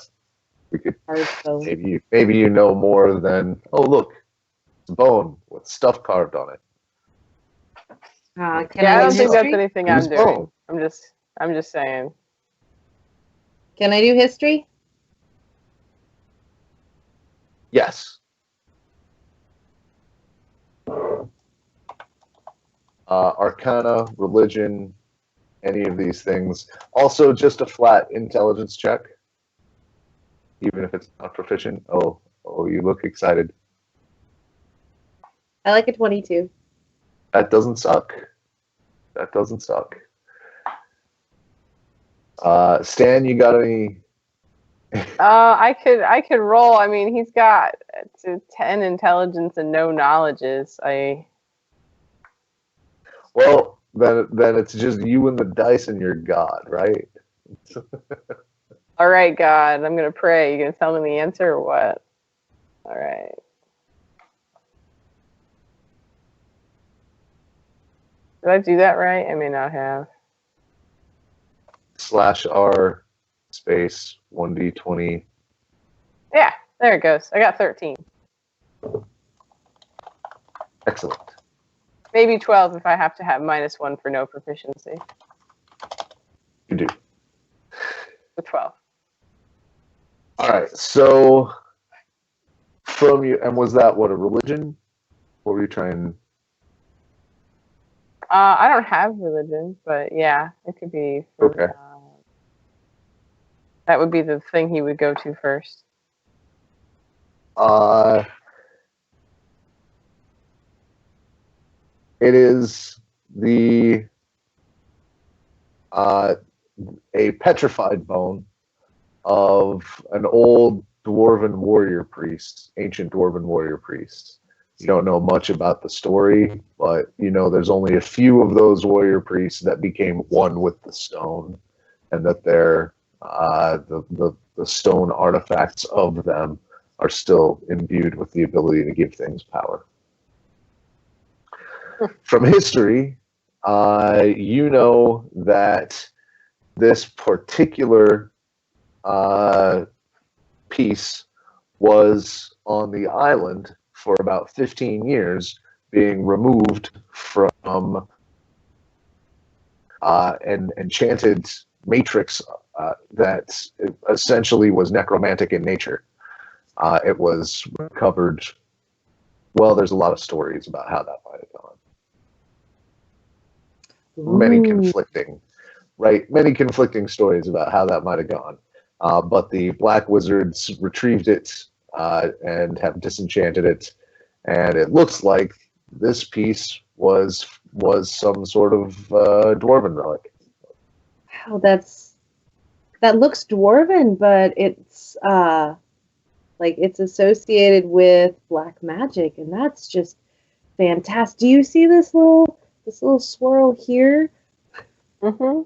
we could Hearthstone. maybe you know more than, oh look, it's a bone with stuff carved on it. Can Yeah, I I don't do think that's history? anything Who's I'm doing. bone? I'm just saying. Can I do history? Yes. Arcana, religion, any of these things. Also, just a flat intelligence check, even if it's not proficient. Oh, you look excited. I like a 22. That doesn't suck. That doesn't suck. Stan, you got any? I could roll. I mean, he's got 10 intelligence and no knowledges. Well, then it's just you and the dice and your god, right? All right, God, I'm gonna pray. You gonna tell me the answer or what? All right. Did I do that right? I may not have. /R space 1d20. Yeah, there it goes. I got 13. Excellent. Maybe 12 if I have to have -1 for no proficiency. You do. So 12. All right. So from you, and was that what, a religion? What were you trying? I don't have religion, but yeah, it could be. Okay. That would be the thing he would go to first. It is a petrified bone of an old dwarven warrior priest, ancient dwarven warrior priest. You don't know much about the story, but you know there's only a few of those warrior priests that became one with the stone, and that they're the stone artifacts of them are still imbued with the ability to give things power. From history, you know that this particular piece was on the island for about 15 years, being removed from an enchanted matrix that essentially was necromantic in nature. It was recovered. Well, there's a lot of stories about how that might have gone. Many conflicting stories about how that might have gone. But the Black Wizards retrieved it and have disenchanted it, and it looks like this piece was some sort of dwarven relic. Wow, that looks dwarven, but it's like it's associated with black magic, and that's just fantastic. Do you see this little swirl here? Mm-hmm.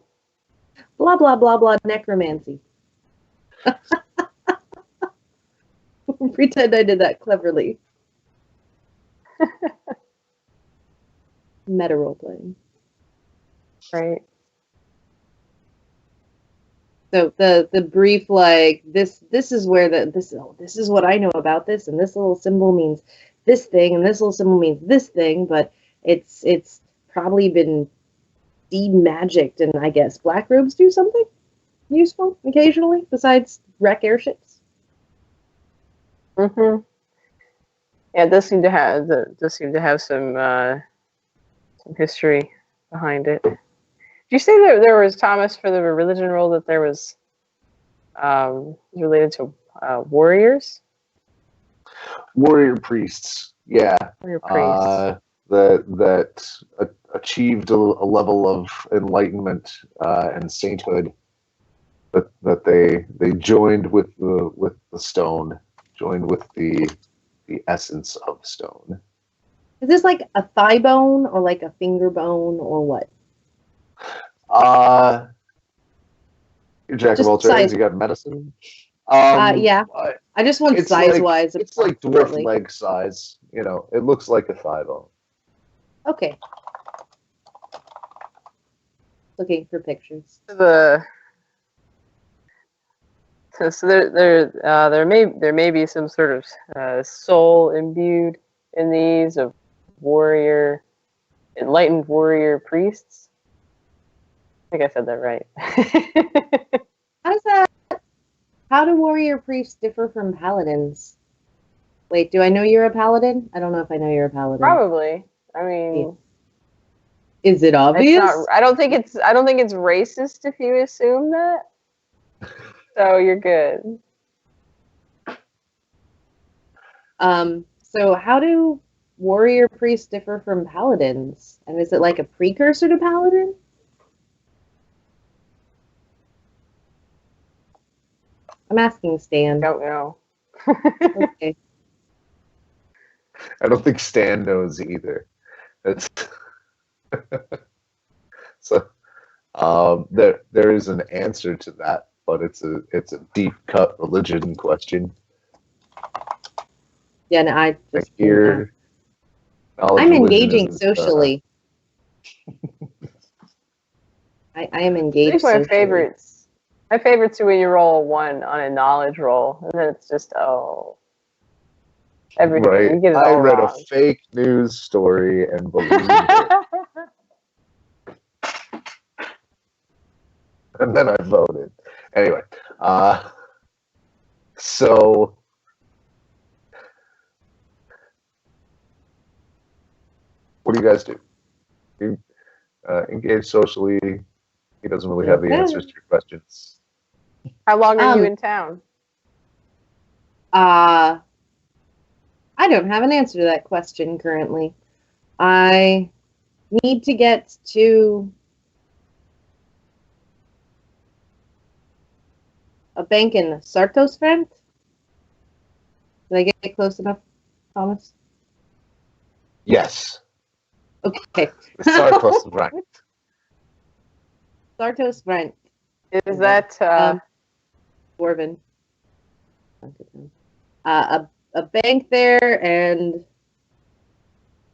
Blah blah blah blah necromancy. Pretend I did that cleverly. Meta role playing. Right. So the brief, like this is where this is what I know about this, and this little symbol means this thing, and this little symbol means this thing, but it's probably been de-magicked, and I guess black robes do something useful occasionally besides wreck airships. Mm-hmm. Yeah, it does seem to have some history behind it. Did you say that there was, Thomas, for the religion roll, that there was related to warriors? Warrior priests, yeah. Warrior priests. That achieved a level of enlightenment and sainthood. That they joined with the stone, joined with the essence of stone. Is this like a thigh bone or like a finger bone or what? You're jack of all trades. You got medicine. Yeah. I just want it's size-wise. It's like dwarf approximately. leg size. You know, it looks like a thigh bone. Okay. Looking for pictures. So there may be some sort of soul imbued in these of enlightened warrior priests. I think I said that right. How does that? How do warrior priests differ from paladins? Wait, do I know you're a paladin? I don't know if I know you're a paladin. Probably. I mean, is it obvious? It's not, I don't think it's racist if you assume that. So you're good. So how do warrior priests differ from paladins? And is it like a precursor to paladin? I'm asking Stan. Don't know. Okay. I don't think Stan knows either. It's so there is an answer to that, but it's a deep cut religion question. Yeah, no, I just I'm engaging socially. I am engaged. I think socially. my favorites are when you roll a 1 on a knowledge roll, and then it's just everything. Right. You get it I all read wrong. a fake news story and believed it, and then I voted. Anyway, so what do you guys do? You engage socially. He doesn't really have the answers to your questions. How long are you in town? I don't have an answer to that question currently. I need to get to a bank in Sartos, France. Did I get close enough, Thomas? Yes. Okay. Sartos, right. Sartos, France. Is that Dwarven. A bank there, and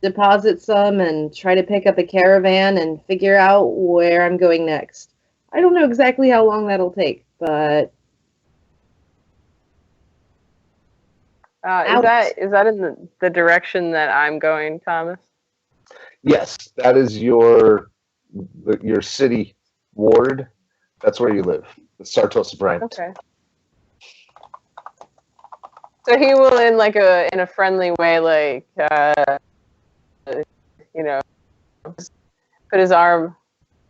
deposit some and try to pick up a caravan and figure out where I'm going next. I don't know exactly how long that'll take, but is that in the direction that I'm going, Thomas? Yes, that is your city ward. That's where you live, the Sartos Brent. Okay. So he will, in a friendly way, you know, put his arm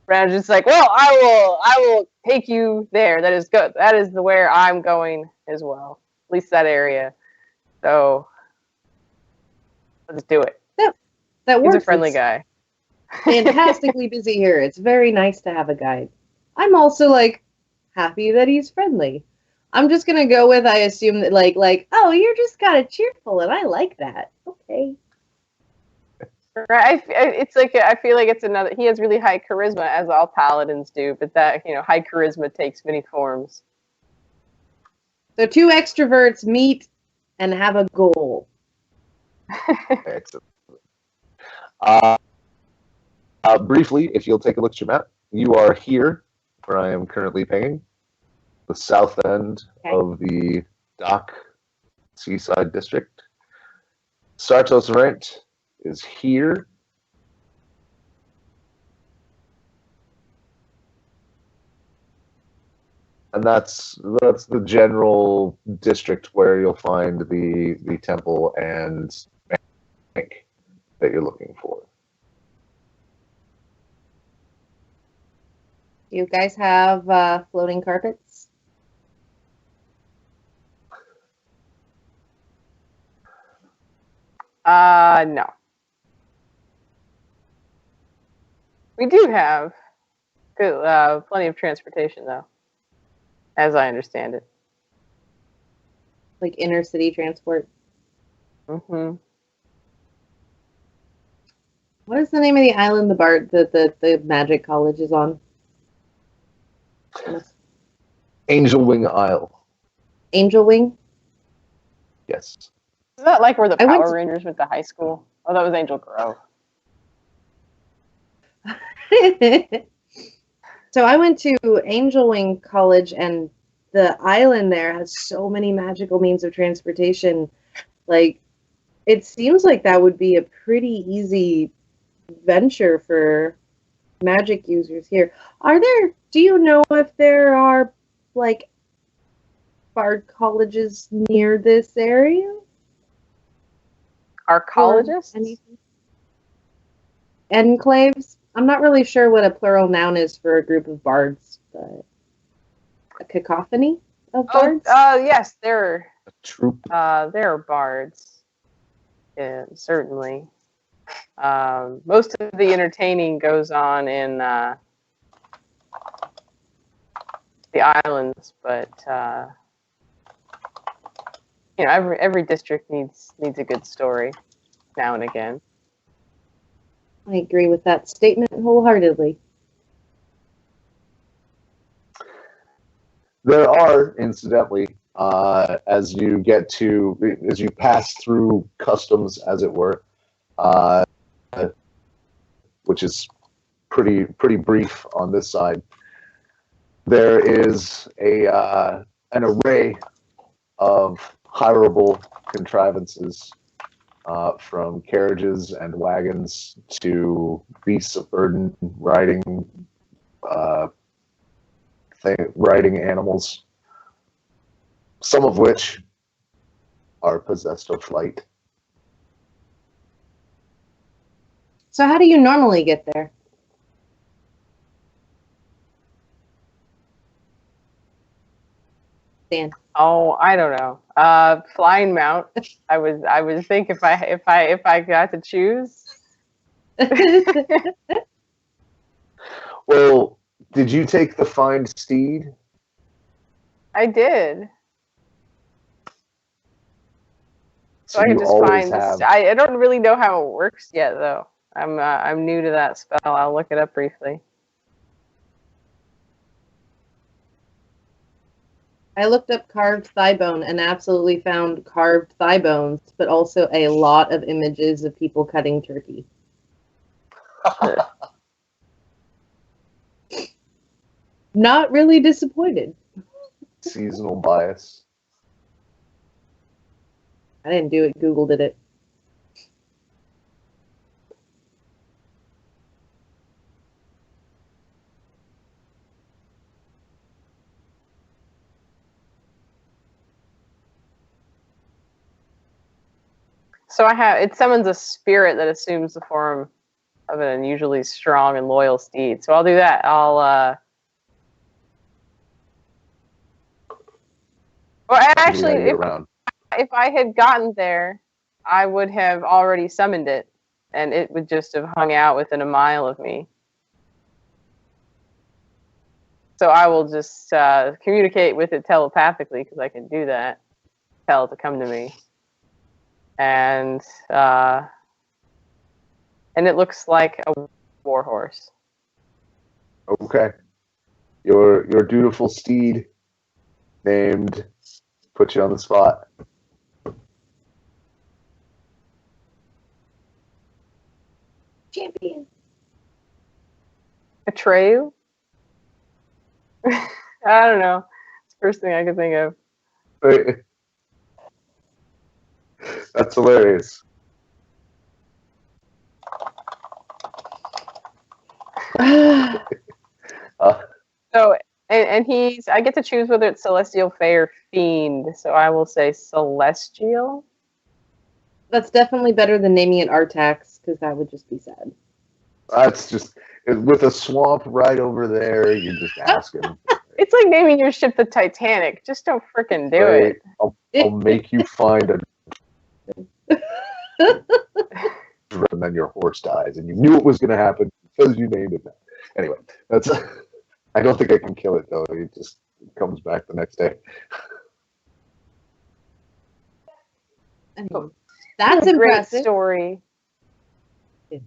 around, just like, well, I will take you there. That is good. That is where I'm going as well. At least that area. So let's do it. that works. He's a friendly guy. Fantastically busy here. It's very nice to have a guide. I'm also happy that he's friendly. I'm just gonna go with, I assume that oh, you're just kind of cheerful, and I like that. Okay. Right. I feel like it's another. He has really high charisma, as all paladins do, but that high charisma takes many forms. So two extroverts meet and have a goal. Excellent. Briefly, if you'll take a look at your map, you are here, where I am currently pinging, the south end of the dock seaside district. Sartos Rent is here. And that's the general district where you'll find the temple and bank that you're looking for. Do you guys have floating carpets? No. We do have good, plenty of transportation, though, as I understand it. Like inner city transport? Mm-hmm. What is the name of the island the magic college is on? Angel Wing Isle. Angel Wing. Yes. Is that like where the I went Power to- Rangers went to high school? Oh, that was Angel Grove. So I went to Angel Wing College, and the island there has so many magical means of transportation. Like, it seems like that would be a pretty easy venture for magic users here. Do you know if there are, like, bard colleges near this area? Archaeologists? Anything? Enclaves? I'm not really sure what a plural noun is for a group of bards, but a cacophony of bards? Yes, there A troop. are bards. Yeah, certainly. Most of the entertaining goes on in the islands, but every district needs a good story now and again. I agree with that statement wholeheartedly. There are, incidentally, as you pass through customs, as it were, which is pretty brief on this side. There is an array of hireable contrivances, from carriages and wagons to beasts of burden, riding animals, some of which are possessed of flight. So how do you normally get there? Dan. Oh, I don't know. Flying mount. I would think if I got to choose. Well, did you take the find steed? I did. So I you can just always find have. this. I don't really know how it works yet, though. I'm new to that spell. I'll look it up briefly. I looked up carved thigh bone and absolutely found carved thigh bones, but also a lot of images of people cutting turkey. Not really disappointed. Seasonal bias. I didn't do it, Google did it. So it summons a spirit that assumes the form of an unusually strong and loyal steed. So I'll do that. Well, actually, if I had gotten there, I would have already summoned it, and it would just have hung out within a mile of me. So I will just communicate with it telepathically, because I can do that. Tell it to come to me. And it looks like a war horse. Okay. Your dutiful steed named, put you on the spot. Champion. Atreyu? I don't know. It's the first thing I could think of. That's hilarious. So, and I get to choose whether it's celestial, fey, or fiend. So I will say celestial. That's definitely better than naming it Artax, because that would just be sad. That's just, with a swamp right over there, you just ask him. It's like naming your ship the Titanic. Just don't frickin' do it. I'll make you find a and then your horse dies, and you knew it was going to happen because you named it that. Anyway, that's. I don't think I can kill it though. It just comes back the next day. Anyway, that's a great impressive. Story. Yeah.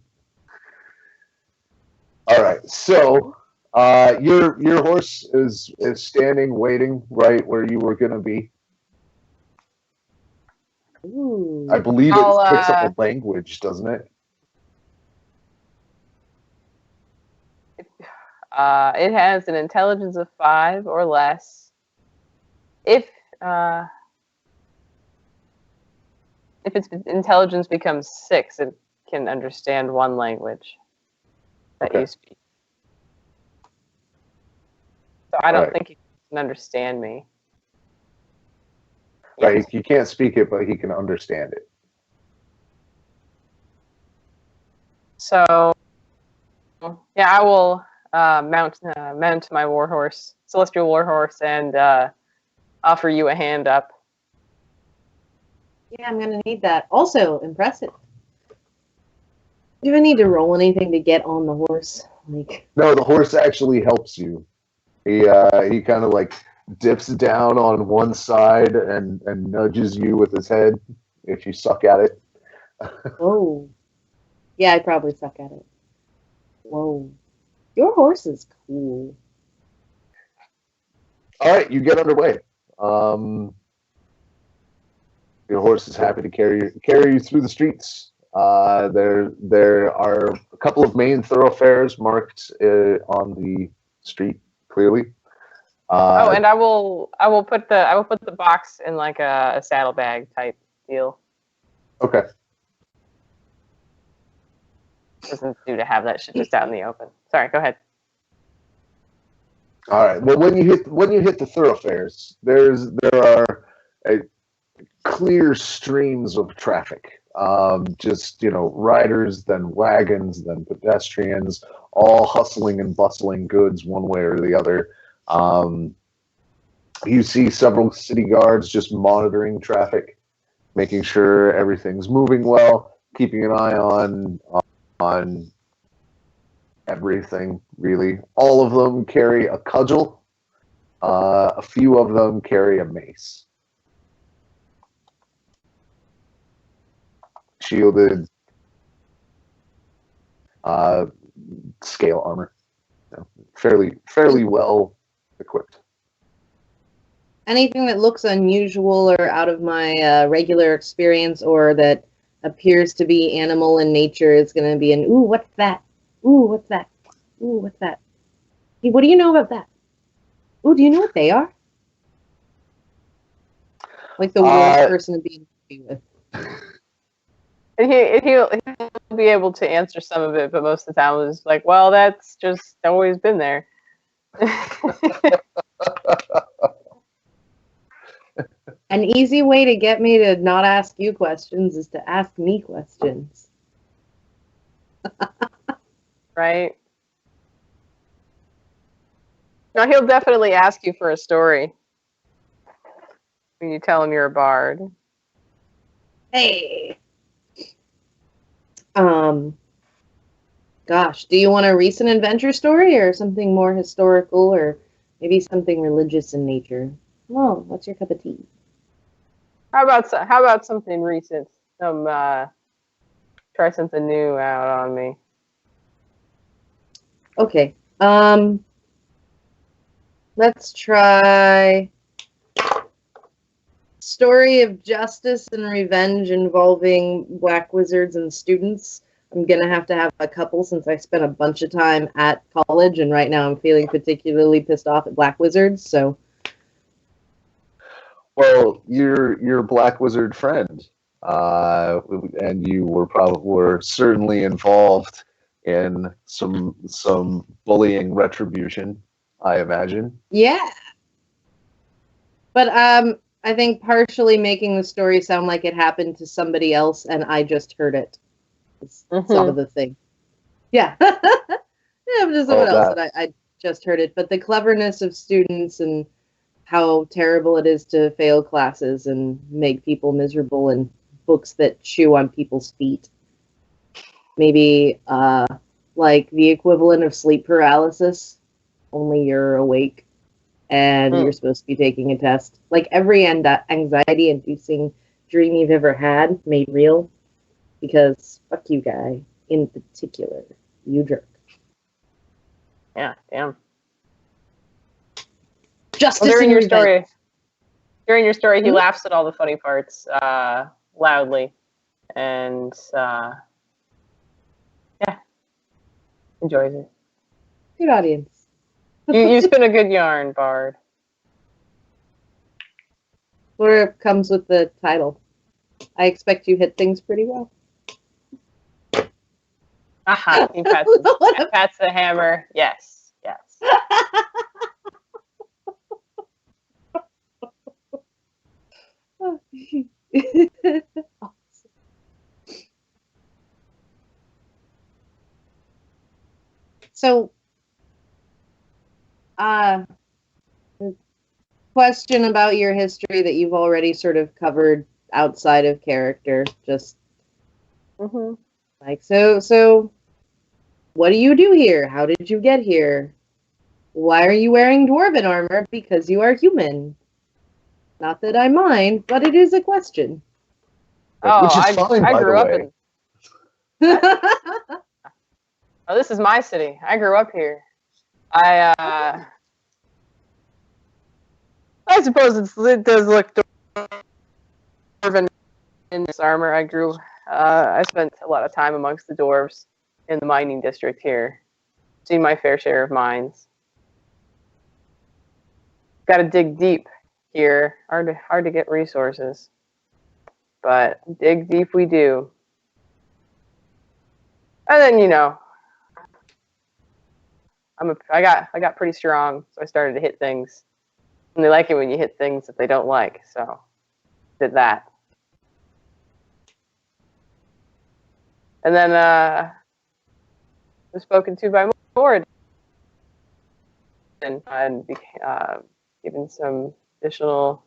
All right, so your horse is standing, waiting right where you were going to be. Ooh. I believe I'll, it picks up a language, doesn't it? It has an intelligence of 5 or less. If its intelligence becomes 6, it can understand 1 language that you speak. So I don't think he can understand me. Right, he can't speak it, but he can understand it. So, yeah, I will mount my warhorse, celestial warhorse, and offer you a hand up. Yeah, I'm gonna need that. Also, impressive. Do I need to roll anything to get on the horse? Like, No, the horse actually helps you. He kind of like dips down on one side and nudges you with his head if you suck at it. whoa. Yeah, I probably suck at it. Whoa. Your horse is cool. All right, you get underway. Your horse is happy to carry you through the streets. There are a couple of main thoroughfares marked on the street clearly. And I will put the box in like a saddlebag type deal. Okay. Doesn't do to have that shit just out in the open. Sorry, go ahead. All right. Well, when you hit the thoroughfares, there are clear streams of traffic. Just riders, then wagons, then pedestrians, all hustling and bustling goods one way or the other. You see several city guards just monitoring traffic, making sure everything's moving well, keeping an eye on everything, really. All of them carry a cudgel. A few of them carry a mace. Shielded, scale armor. Fairly well equipped. Anything that looks unusual or out of my regular experience or that appears to be animal in nature is going to be an, ooh, what's that? Ooh, what's that? Ooh, what's that? Hey, what do you know about that? Ooh, do you know what they are? Like the worst person to be with. And he'll be able to answer some of it, but most of the time it's like, well, that's just always been there. An easy way to get me to not ask you questions is to ask me questions. Right? No, he'll definitely ask you for a story when you tell him you're a bard. Hey. Gosh, do you want a recent adventure story or something more historical or maybe something religious in nature? Oh, what's your cup of tea? How about something recent? Try something new out on me. Okay. Let's try story of justice and revenge involving black wizards and students. I'm gonna have to have a couple since I spent a bunch of time at college, and right now I'm feeling particularly pissed off at black wizards. So, well, your black wizard friend, and you were certainly involved in some bullying retribution, I imagine. yeah. But I think partially making the story sound like it happened to somebody else, and I just heard it. It's some of the thing. Yeah. Yeah, just someone else that I just heard it. But the cleverness of students and how terrible it is to fail classes and make people miserable and books that chew on people's feet. Maybe like the equivalent of sleep paralysis, only you're awake and you're supposed to be taking a test. Like every anxiety-inducing dream you've ever had made real. Because fuck you, guy, in particular. You jerk. Yeah, damn. Justice well, in your story. During your story, he laughs at all the funny parts. loudly, and yeah, enjoys it. Good audience. You spin a good yarn, Bard. Or it comes with the title. I expect you hit things pretty well. Aha! He pats the hammer. Yes, yes. So, question about your history that you've already sort of covered outside of character. Just like so. What do you do here? How did you get here? Why are you wearing dwarven armor? Because you are human. Not that I mind, but it is a question. Oh, Which is fine, I by grew the up way. in. Oh, this is my city. I grew up here. I suppose it does look dwarven in this armor. I spent a lot of time amongst the dwarves in the mining district here. Seen my fair share of mines. Got to dig deep here. Hard to get resources, but dig deep we do. And then I got pretty strong, so I started to hit things. And they like it when you hit things that they don't like, so did that. And then was spoken to by Mord and given some additional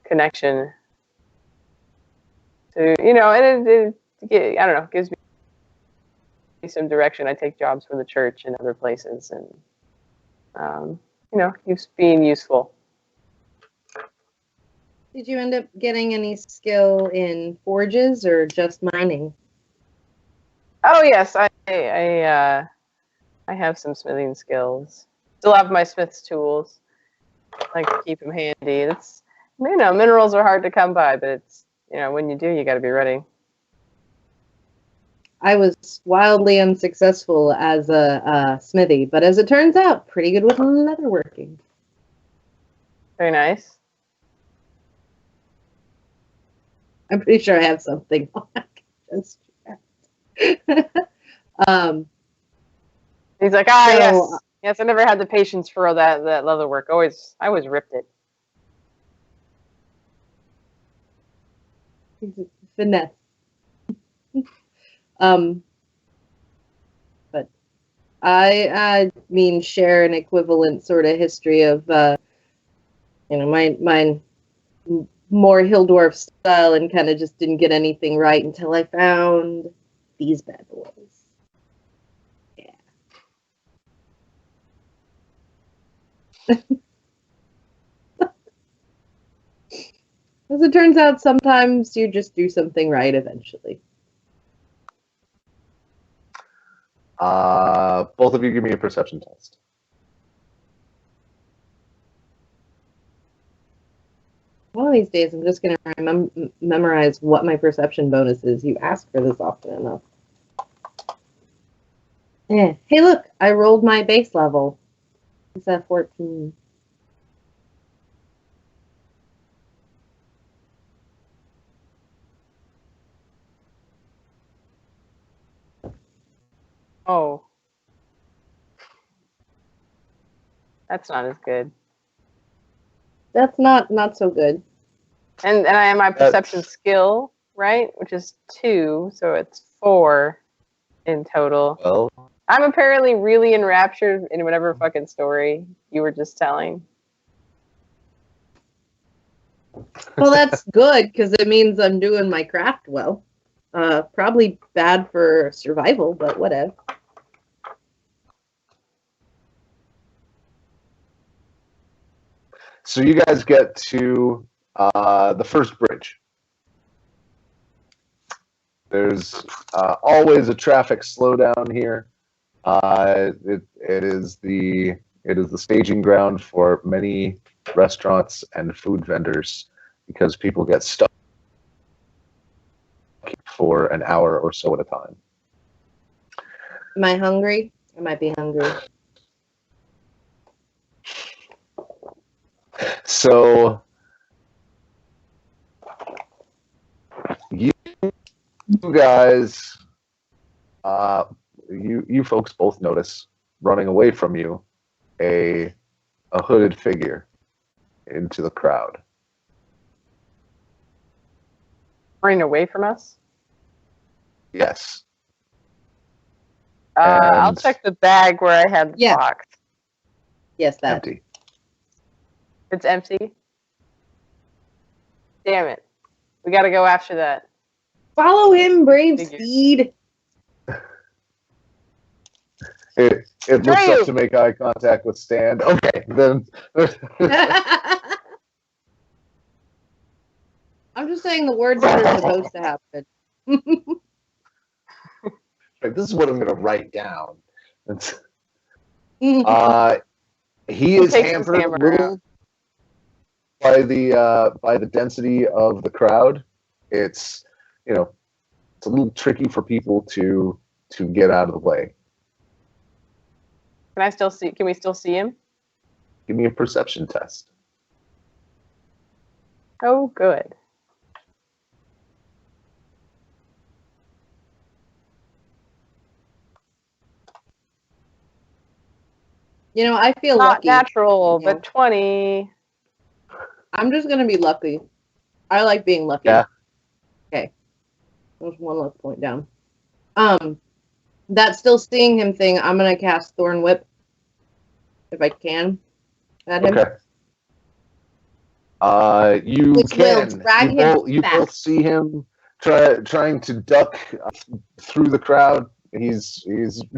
connection to, and I don't know, gives me some direction. I take jobs from the church and other places, and being useful. Did you end up getting any skill in forges or just mining? Oh yes, I have some smithing skills. Still have my smith's tools. I like to keep them handy. It's minerals are hard to come by, but it's when you do, you got to be ready. I was wildly unsuccessful as a smithy, but as it turns out, pretty good with leatherworking. Very nice. I'm pretty sure I have something on just He's like, yes, I never had the patience for all that leather work. I always ripped it. Finesse. But I share an equivalent sort of history of mine more Hill Dwarf style, and kind of just didn't get anything right until I found these bad boys. Yeah. As it turns out, sometimes you just do something right eventually. Both of you give me a perception test. One of these days, I'm just going to memorize what my perception bonus is. You ask for this often enough. Yeah. Hey, look, I rolled my base level. It's at 14. Oh. That's not as good. That's not so good. And I have my perception skill, right? Which is 2, so it's 4 in total. Well, I'm apparently really enraptured in whatever fucking story you were just telling. Well, that's good, because it means I'm doing my craft well. Probably bad for survival, but whatever. so you guys get to the first bridge. There's always a traffic slowdown here. It is the staging ground for many restaurants and food vendors because people get stuck for an hour or so at a time. Am I hungry? I might be hungry. So you guys, you folks both notice running away from you a hooded figure into the crowd. Running away from us? Yes. I'll And- check the bag where I had the Yeah. box. Yes, that. Empty. It's empty. Damn it. We gotta go after that. Follow him, brave Figure. steed. It looks Drew! up to make eye contact with Stan. Okay, then. I'm just saying the words that are supposed to happen. This is what I'm going to write down. It's, Mm-hmm. he is takes his hampered a hammer little by the density of the crowd. It's it's a little tricky for people to get out of the way. Can we still see him? Give me a perception test. Oh, good. I feel Not lucky. natural, Yeah. but 20. I'm just gonna be lucky. I like being lucky. Yeah. Okay. There's one less point down. That still seeing him thing, I'm gonna cast Thorn Whip. If I can. At him. Okay. You Which will can. drag You him both, you back. both see him trying to duck through the crowd. He's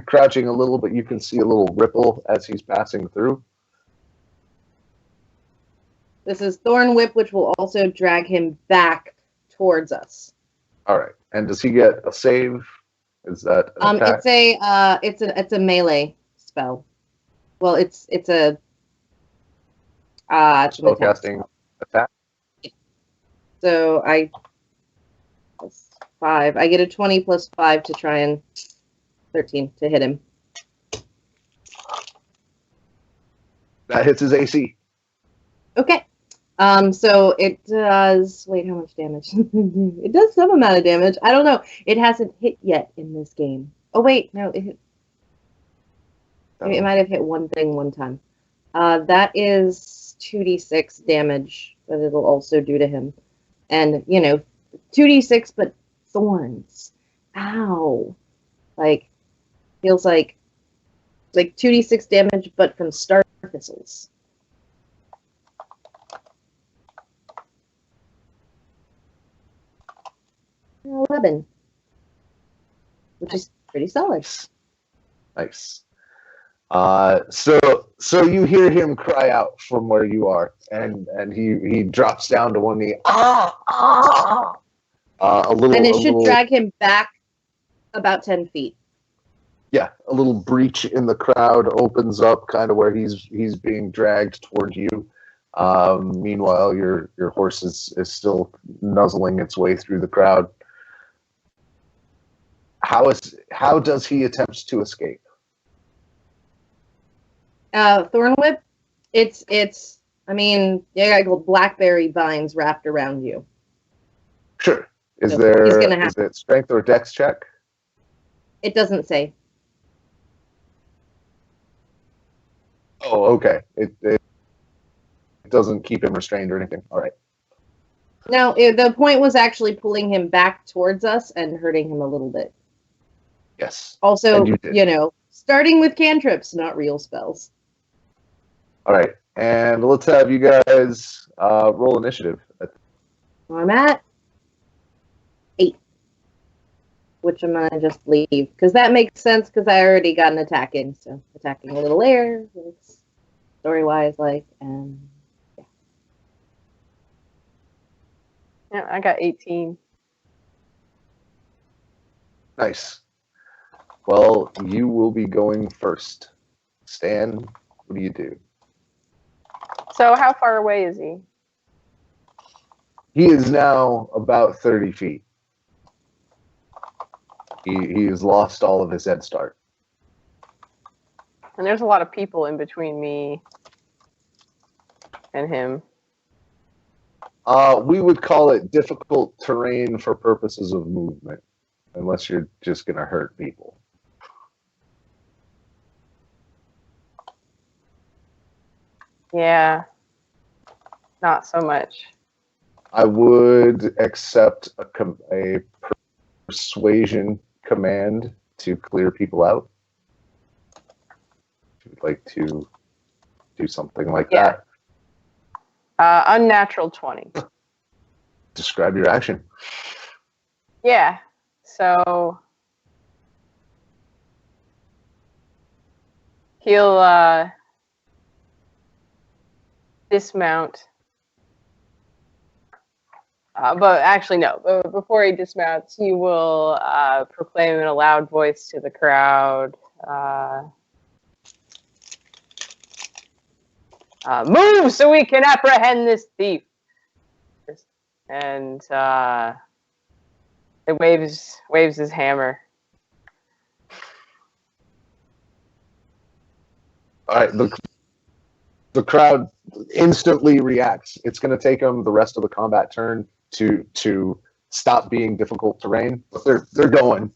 crouching a little, but you can see a little ripple as he's passing through. This is Thorn Whip, which will also drag him back towards us. All right. And does he get a save? Is that an attack? It's a melee spell. Well, it's a it's an attack Spellcasting spell. attack? So plus 5. I get a 20 plus 5 to try and 13 to hit him. That hits his AC. Okay. So it does. Wait, how much damage? It does some amount of damage. I don't know. It hasn't hit yet in this game. Oh wait, no, it hit. It might have hit one thing one time. That is 2d6 damage that it'll also do to him, and 2d6, but thorns. Ow! Feels like 2d6 damage, but from star thistles. 11, which is pretty solid. Nice. So you hear him cry out from where you are, and he drops down to one knee. A little, And it a should little, drag him back about 10 feet. yeah, a little breach in the crowd opens up, kind of where he's being dragged toward you. Meanwhile, your horse is still nuzzling its way through the crowd. How does he attempt to escape? Thorn Whip, it's you got blackberry vines wrapped around you. Sure. Is So he's there gonna have- is it strength or dex check? It doesn't say. Oh, okay. It doesn't keep him restrained or anything. All right. No, the point was actually pulling him back towards us and hurting him a little bit. Yes. Also, And you did. starting with cantrips, not real spells. All right. And let's have you guys roll initiative. I'm at 8, which I'm gonna just leave because that makes sense because I already got an attack in, so attacking a little later, story-wise, and yeah. Yeah, I got 18. Nice. Well, you will be going first. Stan, what do you do? So how far away is he? He is now about 30 feet. He has lost all of his head start. And there's a lot of people in between me and him. We would call it difficult terrain for purposes of movement, unless you're just going to hurt people. Yeah, not so much. I would accept a persuasion command to clear people out. If you'd like to do something like that. Unnatural 20. Describe your action. Yeah, so he'll dismount. But actually, no. Before he dismounts, he will proclaim in a loud voice to the crowd, move so we can apprehend this thief. And it waves his hammer. All right, the crowd instantly reacts. It's going to take them the rest of the combat turn to stop being difficult terrain, but they're going.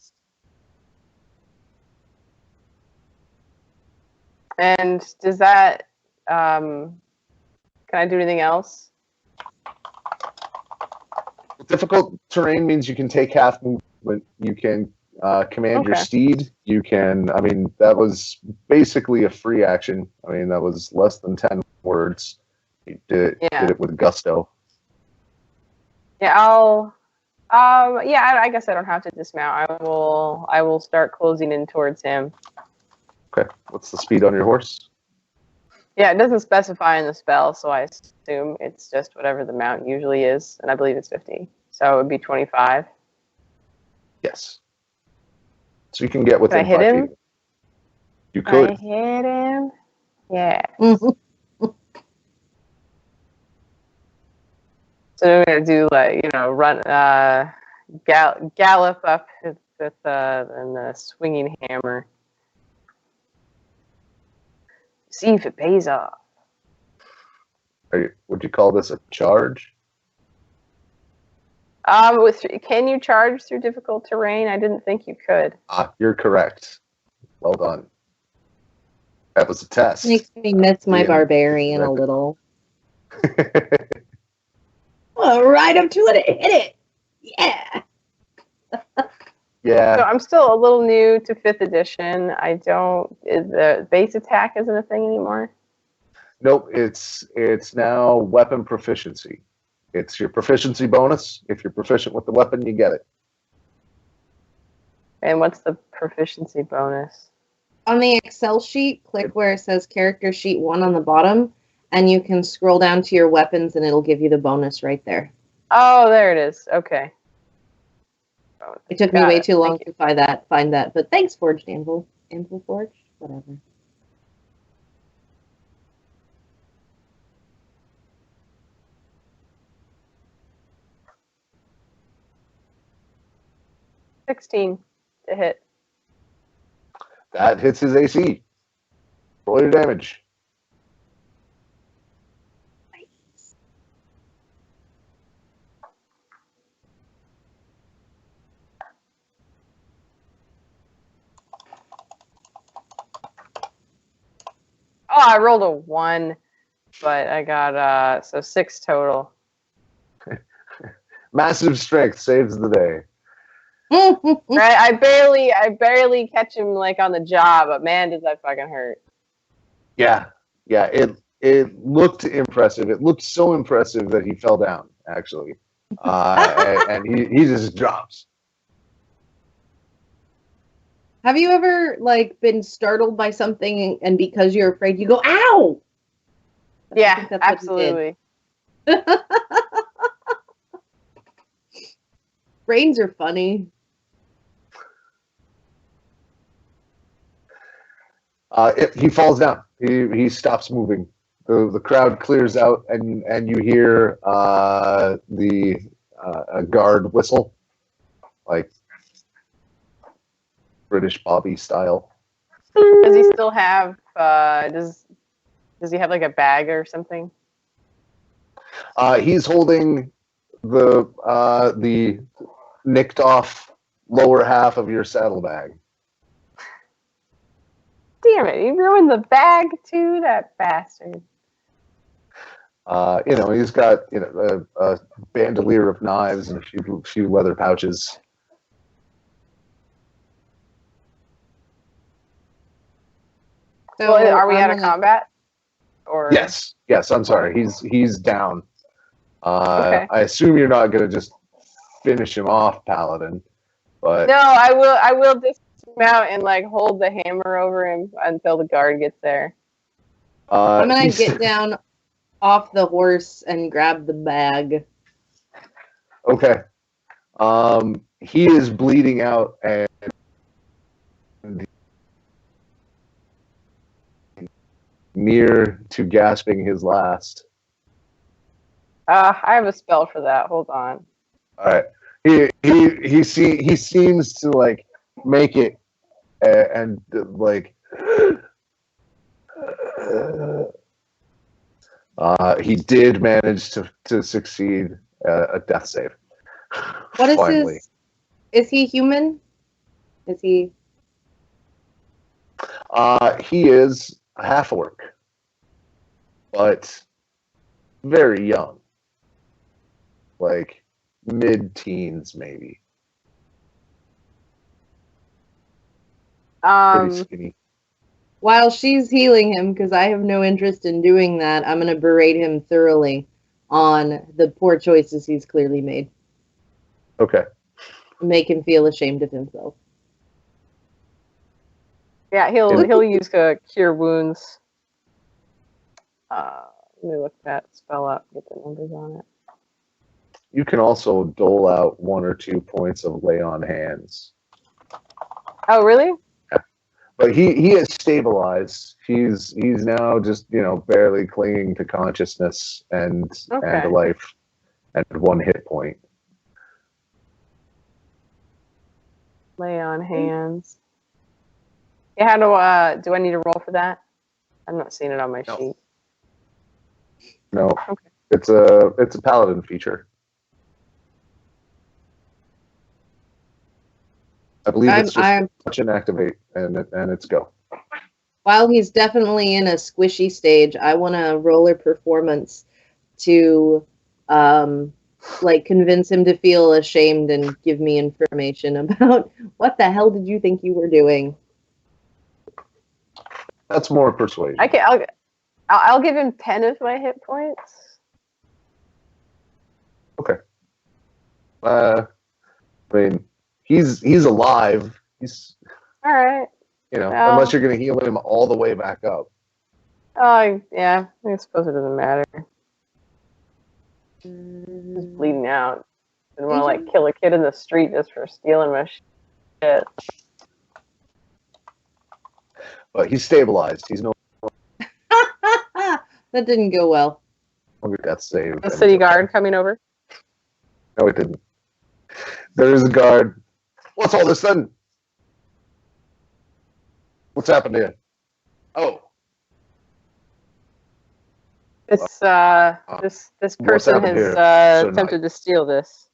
And does that can I do anything else? Difficult terrain means you can take half movement. You can command your steed. You can. I mean, that was basically a free action. I mean, that was less than 10 words. You did it with gusto. Yeah, I guess I don't have to dismount. I will start closing in towards him. Okay. What's the speed on your horse? Yeah, it doesn't specify in the spell, so I assume it's just whatever the mount usually is, and I believe it's 50. So it would be 25. Yes. So you can get within 5 hit him? feet. You could. I hit him. Yeah. So we're gonna do run, gallop up with the swinging hammer. See if it pays off. Would you call this a charge? Can you charge through difficult terrain? I didn't think you could. You're correct. Well done. That was a test. Makes me miss my barbarian a little. Well, right up to it, hit it. Yeah. Yeah. So I'm still a little new to 5th edition. The base attack isn't a thing anymore. Nope, it's now weapon proficiency. It's your proficiency bonus. If you're proficient with the weapon, you get it. And what's the proficiency bonus? On the Excel sheet, click where it says character sheet 1 on the bottom, and you can scroll down to your weapons, and it'll give you the bonus right there. Oh, there it is. Okay. It took me way too long to find that. But thanks, Forged Anvil. Anvil Forged? Whatever. $16 to hit. That hits his AC. Roll your damage. Oh, I rolled a 1, but I got 6 total. Massive strength saves the day. Right? I barely catch him like on the jaw, but man, does that fucking hurt. Yeah. It looked impressive. It looked so impressive that he fell down, actually. And he just drops. Have you ever been startled by something and because you're afraid you go, ow? Yeah, absolutely. Brains are funny. He falls down. He stops moving. The crowd clears out, and you hear a guard whistle, like British Bobby style. Does he still have? Does he have like a bag or something? He's holding the nicked off lower half of your saddlebag. Damn it! He ruined the bag too. That bastard. He's got a bandolier of knives and a few leather pouches. So Well, are we I'm out of gonna- combat? Or Yes. I'm sorry. He's down. Okay. I assume you're not going to just finish him off, Paladin. But No, I will dismount and like hold the hammer over him until the guard gets there. I'm gonna he's- get down off the horse and grab the bag. Okay. He is bleeding out and near to gasping his last. I have a spell for that. Hold on. All right. He seems to like make it and like he did manage to succeed a death save. What is Finally. his? Is he human? Is he? He is a half orc, but very young, like mid-teens maybe. Pretty skinny. While she's healing him, because I have no interest in doing that, I'm gonna berate him thoroughly on the poor choices he's clearly made. Okay. Make him feel ashamed of himself. Yeah, he'll use cure wounds. Let me look that spell up. Get the numbers on it. You can also dole out 1 or 2 points of lay on hands. Oh, really? But he is stabilized. He's now just barely clinging to consciousness and Okay. life, and 1 hit point. Lay on hands. Yeah, how do I need to roll for that? I'm not seeing it on my No. sheet. No, Okay. it's a paladin feature. I believe it's just touch and activate, and it's go. While he's definitely in a squishy stage, I want to roll a performance to, convince him to feel ashamed and give me information about what the hell did you think you were doing. That's more persuasion. I'll give him 10 of my hit points. Okay. I mean, he's alive. He's All right. Well. unless you're going to heal him all the way back up. Oh, yeah. I suppose it doesn't matter. He's bleeding out. I don't want to kill a kid in the street just for stealing my shit. But he's stabilized. He's no That didn't go well. longer death save. The city guard coming over. No, it didn't. There's a guard. What's all this then? What's happened here? Oh, This What's person happened has here, Sir attempted to steal this.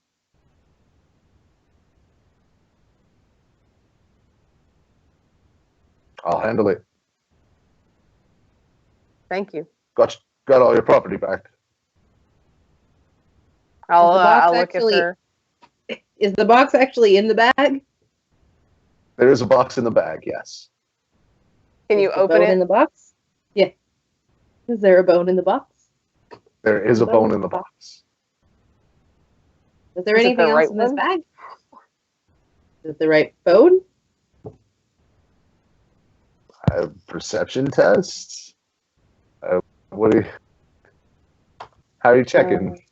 I'll handle it. Thank you. Got all your property back. I'll look actually- at her. Is the box actually in the bag? There is a box in the bag. Yes. Can you Is the open bone it? in the box? Yeah. Is there a bone in the box? There is a bone in the box. Is there Is it anything the else right in this one? bag? Is it the right bone? Perception test. What do you? How are you checking?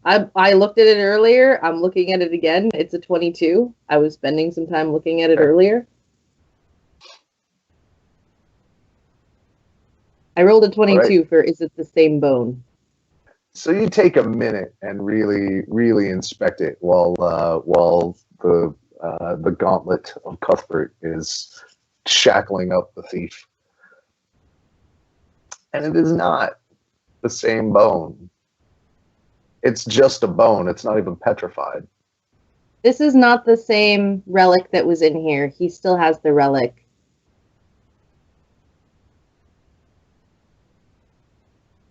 I looked at it earlier. I'm looking at it again. It's a 22. I was spending some time looking at it Okay. earlier. I rolled a 22 for is it the same bone? So you take a minute and really inspect it while the the gauntlet of Cuthbert is shackling up the thief. And it is not the same bone. It's just a bone. It's not even petrified. This is not the same relic that was in here. He still has the relic.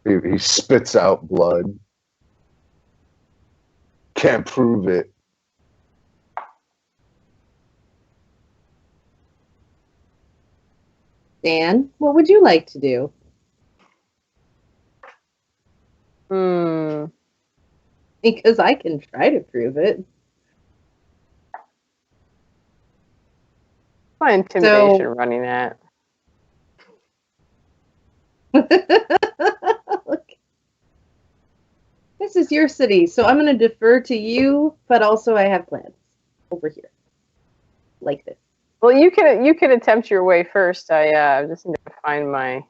He spits out blood. Can't prove it. Dan, what would you like to do? Because I can try to prove it. My intimidation running at. Look. This is your city, so I'm going to defer to you, but also I have plans over here. Like this. Well, you can attempt your way first. I just need to find my.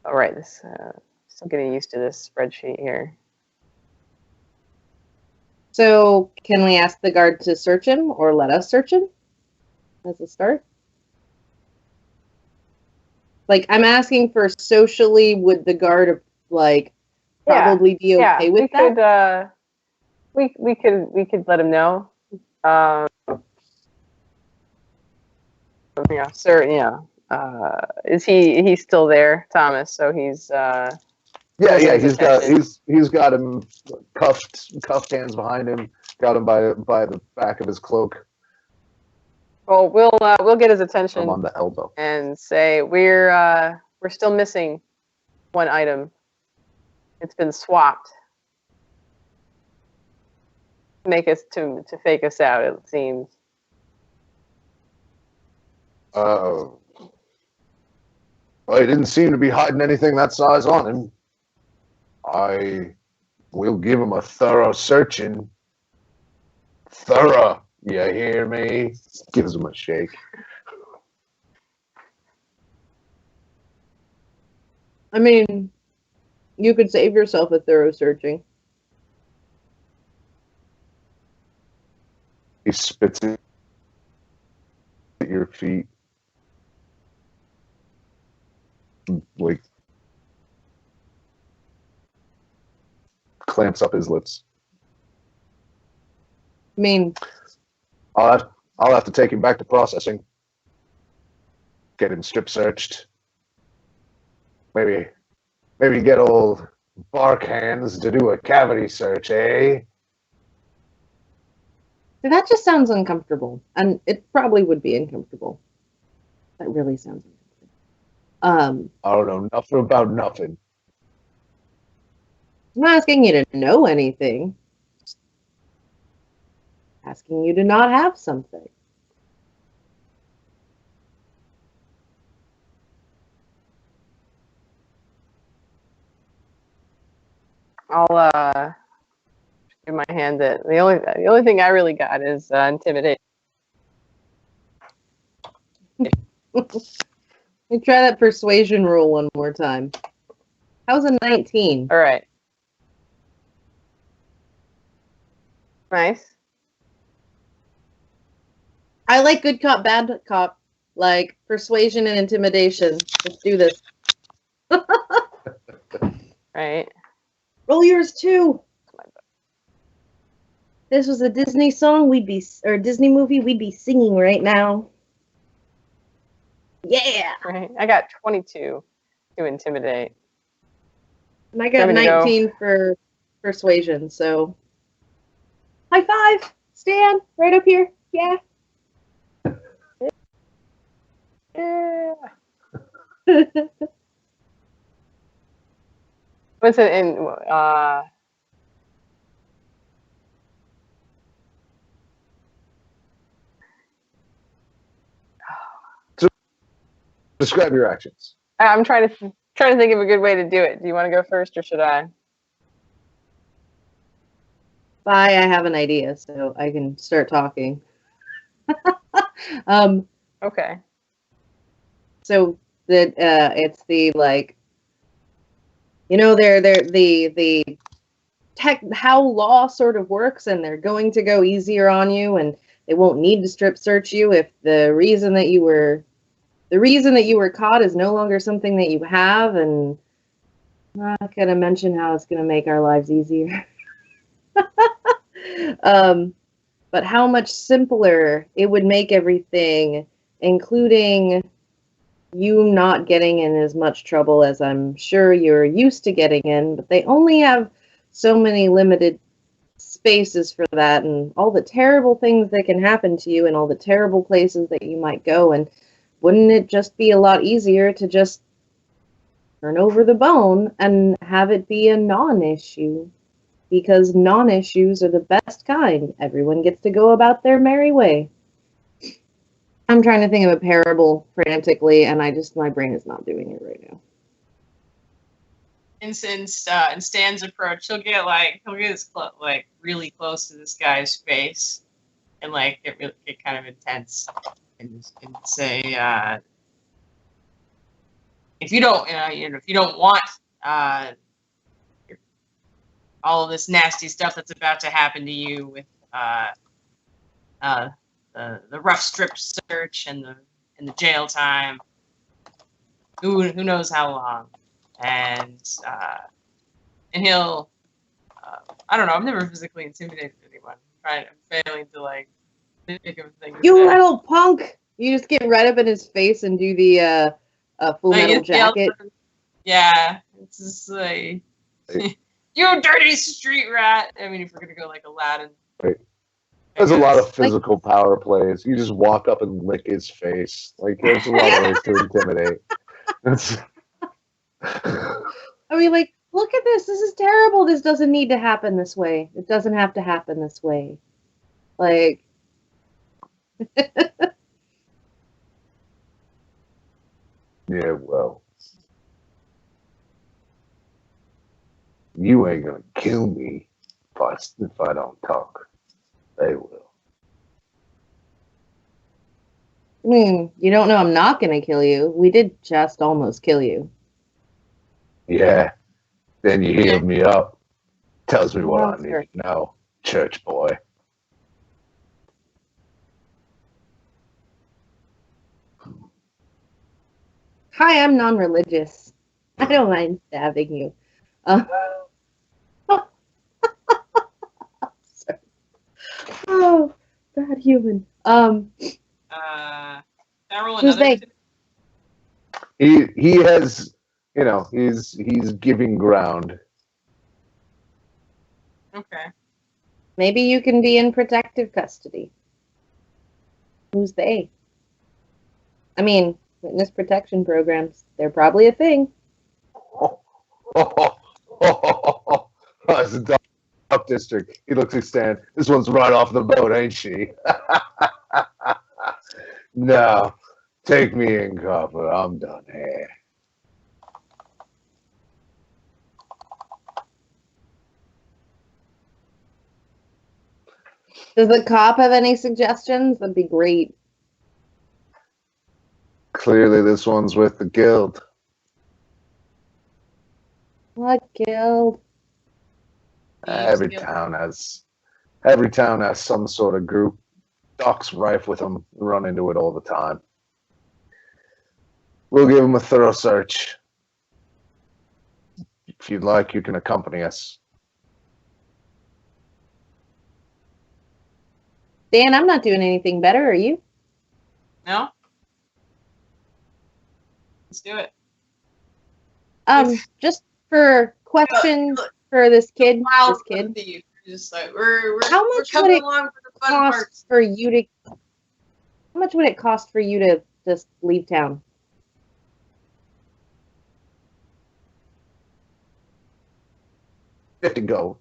All right, this still getting used to this spreadsheet here. So, can we ask the guard to search him, or let us search him as a start? Like, I'm asking for socially, would the guard probably be okay with that? We could let him know. Yeah, sir. Yeah. Is he's still there, Thomas? So he's. Yeah. He's got him cuffed hands behind him. Got him by the back of his cloak. Well, we'll get his attention. I'm on the elbow and say we're still missing one item. It's been swapped. To fake us out, it seems. Well, he didn't seem to be hiding anything that size on him. I will give him a thorough searching. Thorough, you hear me? Gives him a shake. I mean, you could save yourself a thorough searching. He spits it at your feet. Like, clamps up his lips. I mean, I'll have to take him back to processing. Get him strip searched. Maybe get old Bark Hands to do a cavity search, eh? that just sounds uncomfortable, and it probably would be uncomfortable. That really sounds uncomfortable. I don't know nothing about nothing. I'm not asking you to know anything. Just asking you to not have something. I'll give my hand that the only thing I really got is intimidation. Let me try that persuasion rule one more time. How's a 19? All right. Nice. I like good cop, bad cop. Like persuasion and intimidation. Let's do this. Right. Roll yours too. This was a Disney song, or Disney movie, we'd be singing right now. Yeah. Right. I got 22 to intimidate. And I got 19 for persuasion, so high five, Stan, right up here. Yeah. Yeah. What's it in? Describe your actions. I'm trying to think of a good way to do it. Do you want to go first, or should I? Bye, I have an idea, so I can start talking. Okay. So that it's the they're the how law sort of works, and they're going to go easier on you, and they won't need to strip search you if the reason that you were caught is no longer something that you have. And I'm not gonna mention how it's gonna make our lives easier. But how much simpler it would make everything, including you not getting in as much trouble as I'm sure you're used to getting in, but they only have so many limited spaces for that, and all the terrible things that can happen to you and all the terrible places that you might go. And wouldn't it just be a lot easier to just turn over the bone and have it be a non-issue? Because non-issues are the best kind. Everyone gets to go about their merry way. I'm trying to think of a parable frantically, and my brain is not doing it right now. In Stan's approach, he'll get really close to this guy's face, and like get kind of intense, and say, if you don't, if you don't want all of this nasty stuff that's about to happen to you with the rough strip search and the jail time, who knows how long. And he'll, I don't know, I've never physically intimidated anyone. I'm failing to like think of things. You little punk! You just get right up in his face and do the Full Metal Jacket. Yeah, it's just like, you dirty street rat. I mean, if we're gonna go like Aladdin. Right. There's a lot of physical power plays. You just walk up and lick his face. Like, there's a lot of ways to intimidate. I mean, like, look at this. This is terrible. This doesn't need to happen this way. It doesn't have to happen this way. Like, yeah, well, you ain't gonna kill me if I don't talk. They will. I mean, you don't know I'm not going to kill you. We did just almost kill you. Yeah. Then you healed me up. Tells me what I need Monster. to know, church boy. Hi, I'm non-religious. I don't mind stabbing you. Sorry. Oh, bad human. Can I roll Who's another? they? He has, he's giving ground. Okay. Maybe you can be in protective custody. Who's they? I mean, witness protection programs. They're probably a thing. It's a dark district. He looks at Stan. This one's right off the boat, ain't she? No. Take me in, copper. I'm done here. Does the cop have any suggestions? That'd be great. Clearly, this one's with the guild. What guild? Every town has some sort of group. Doc's rife with them. We run into it all the time. We'll give them a thorough search. If you'd like, you can accompany us. Dan, I'm not doing anything better, are you? No? Let's do it. Just for question for this kid. Wow, This kid. We're just like we're How much we're would coming it along for the fun cost parts. for you to? How much would it cost for you to just leave town? Get to go.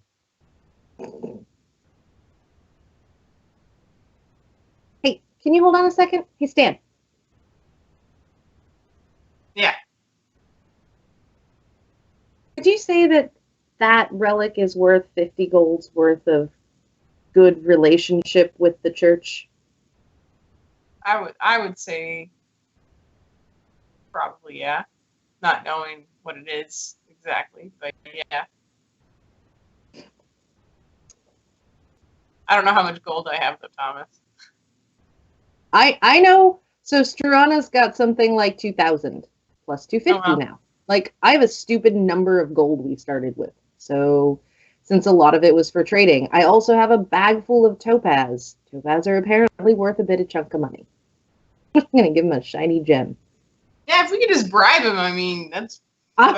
Hey, can you hold on a second? Hey, Stan. Yeah. Did you say that relic is worth 50 gold's worth of good relationship with the church? I would say probably, yeah. Not knowing what it is exactly, but yeah. I don't know how much gold I have though, Thomas. I know. So Strana's got something like 2,000 plus 250 wow. now. Like, I have a stupid number of gold we started with. So, since a lot of it was for trading, I also have a bag full of topaz. Topaz are apparently worth a bit of chunk of money. I'm gonna give him a shiny gem. Yeah, if we could just bribe him, I mean, that's. I'm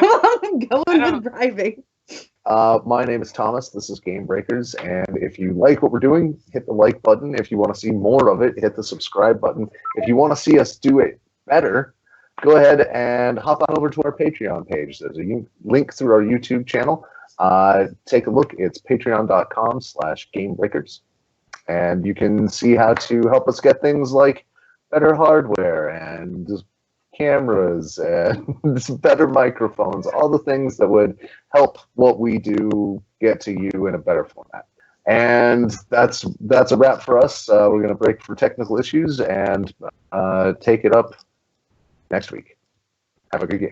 going with bribing. My name is Thomas. This is GameBreakers, and if you like what we're doing, hit the like button. If you want to see more of it, hit the subscribe button. If you want to see us do it better, go ahead and hop on over to our Patreon page. There's a link through our YouTube channel. Take a look. It's patreon.com/GameBreakers, and you can see how to help us get things like better hardware and just cameras and better microphones, all the things that would help what we do get to you in a better format. And that's a wrap for us. We're going to break for technical issues and take it up next week. Have a good game.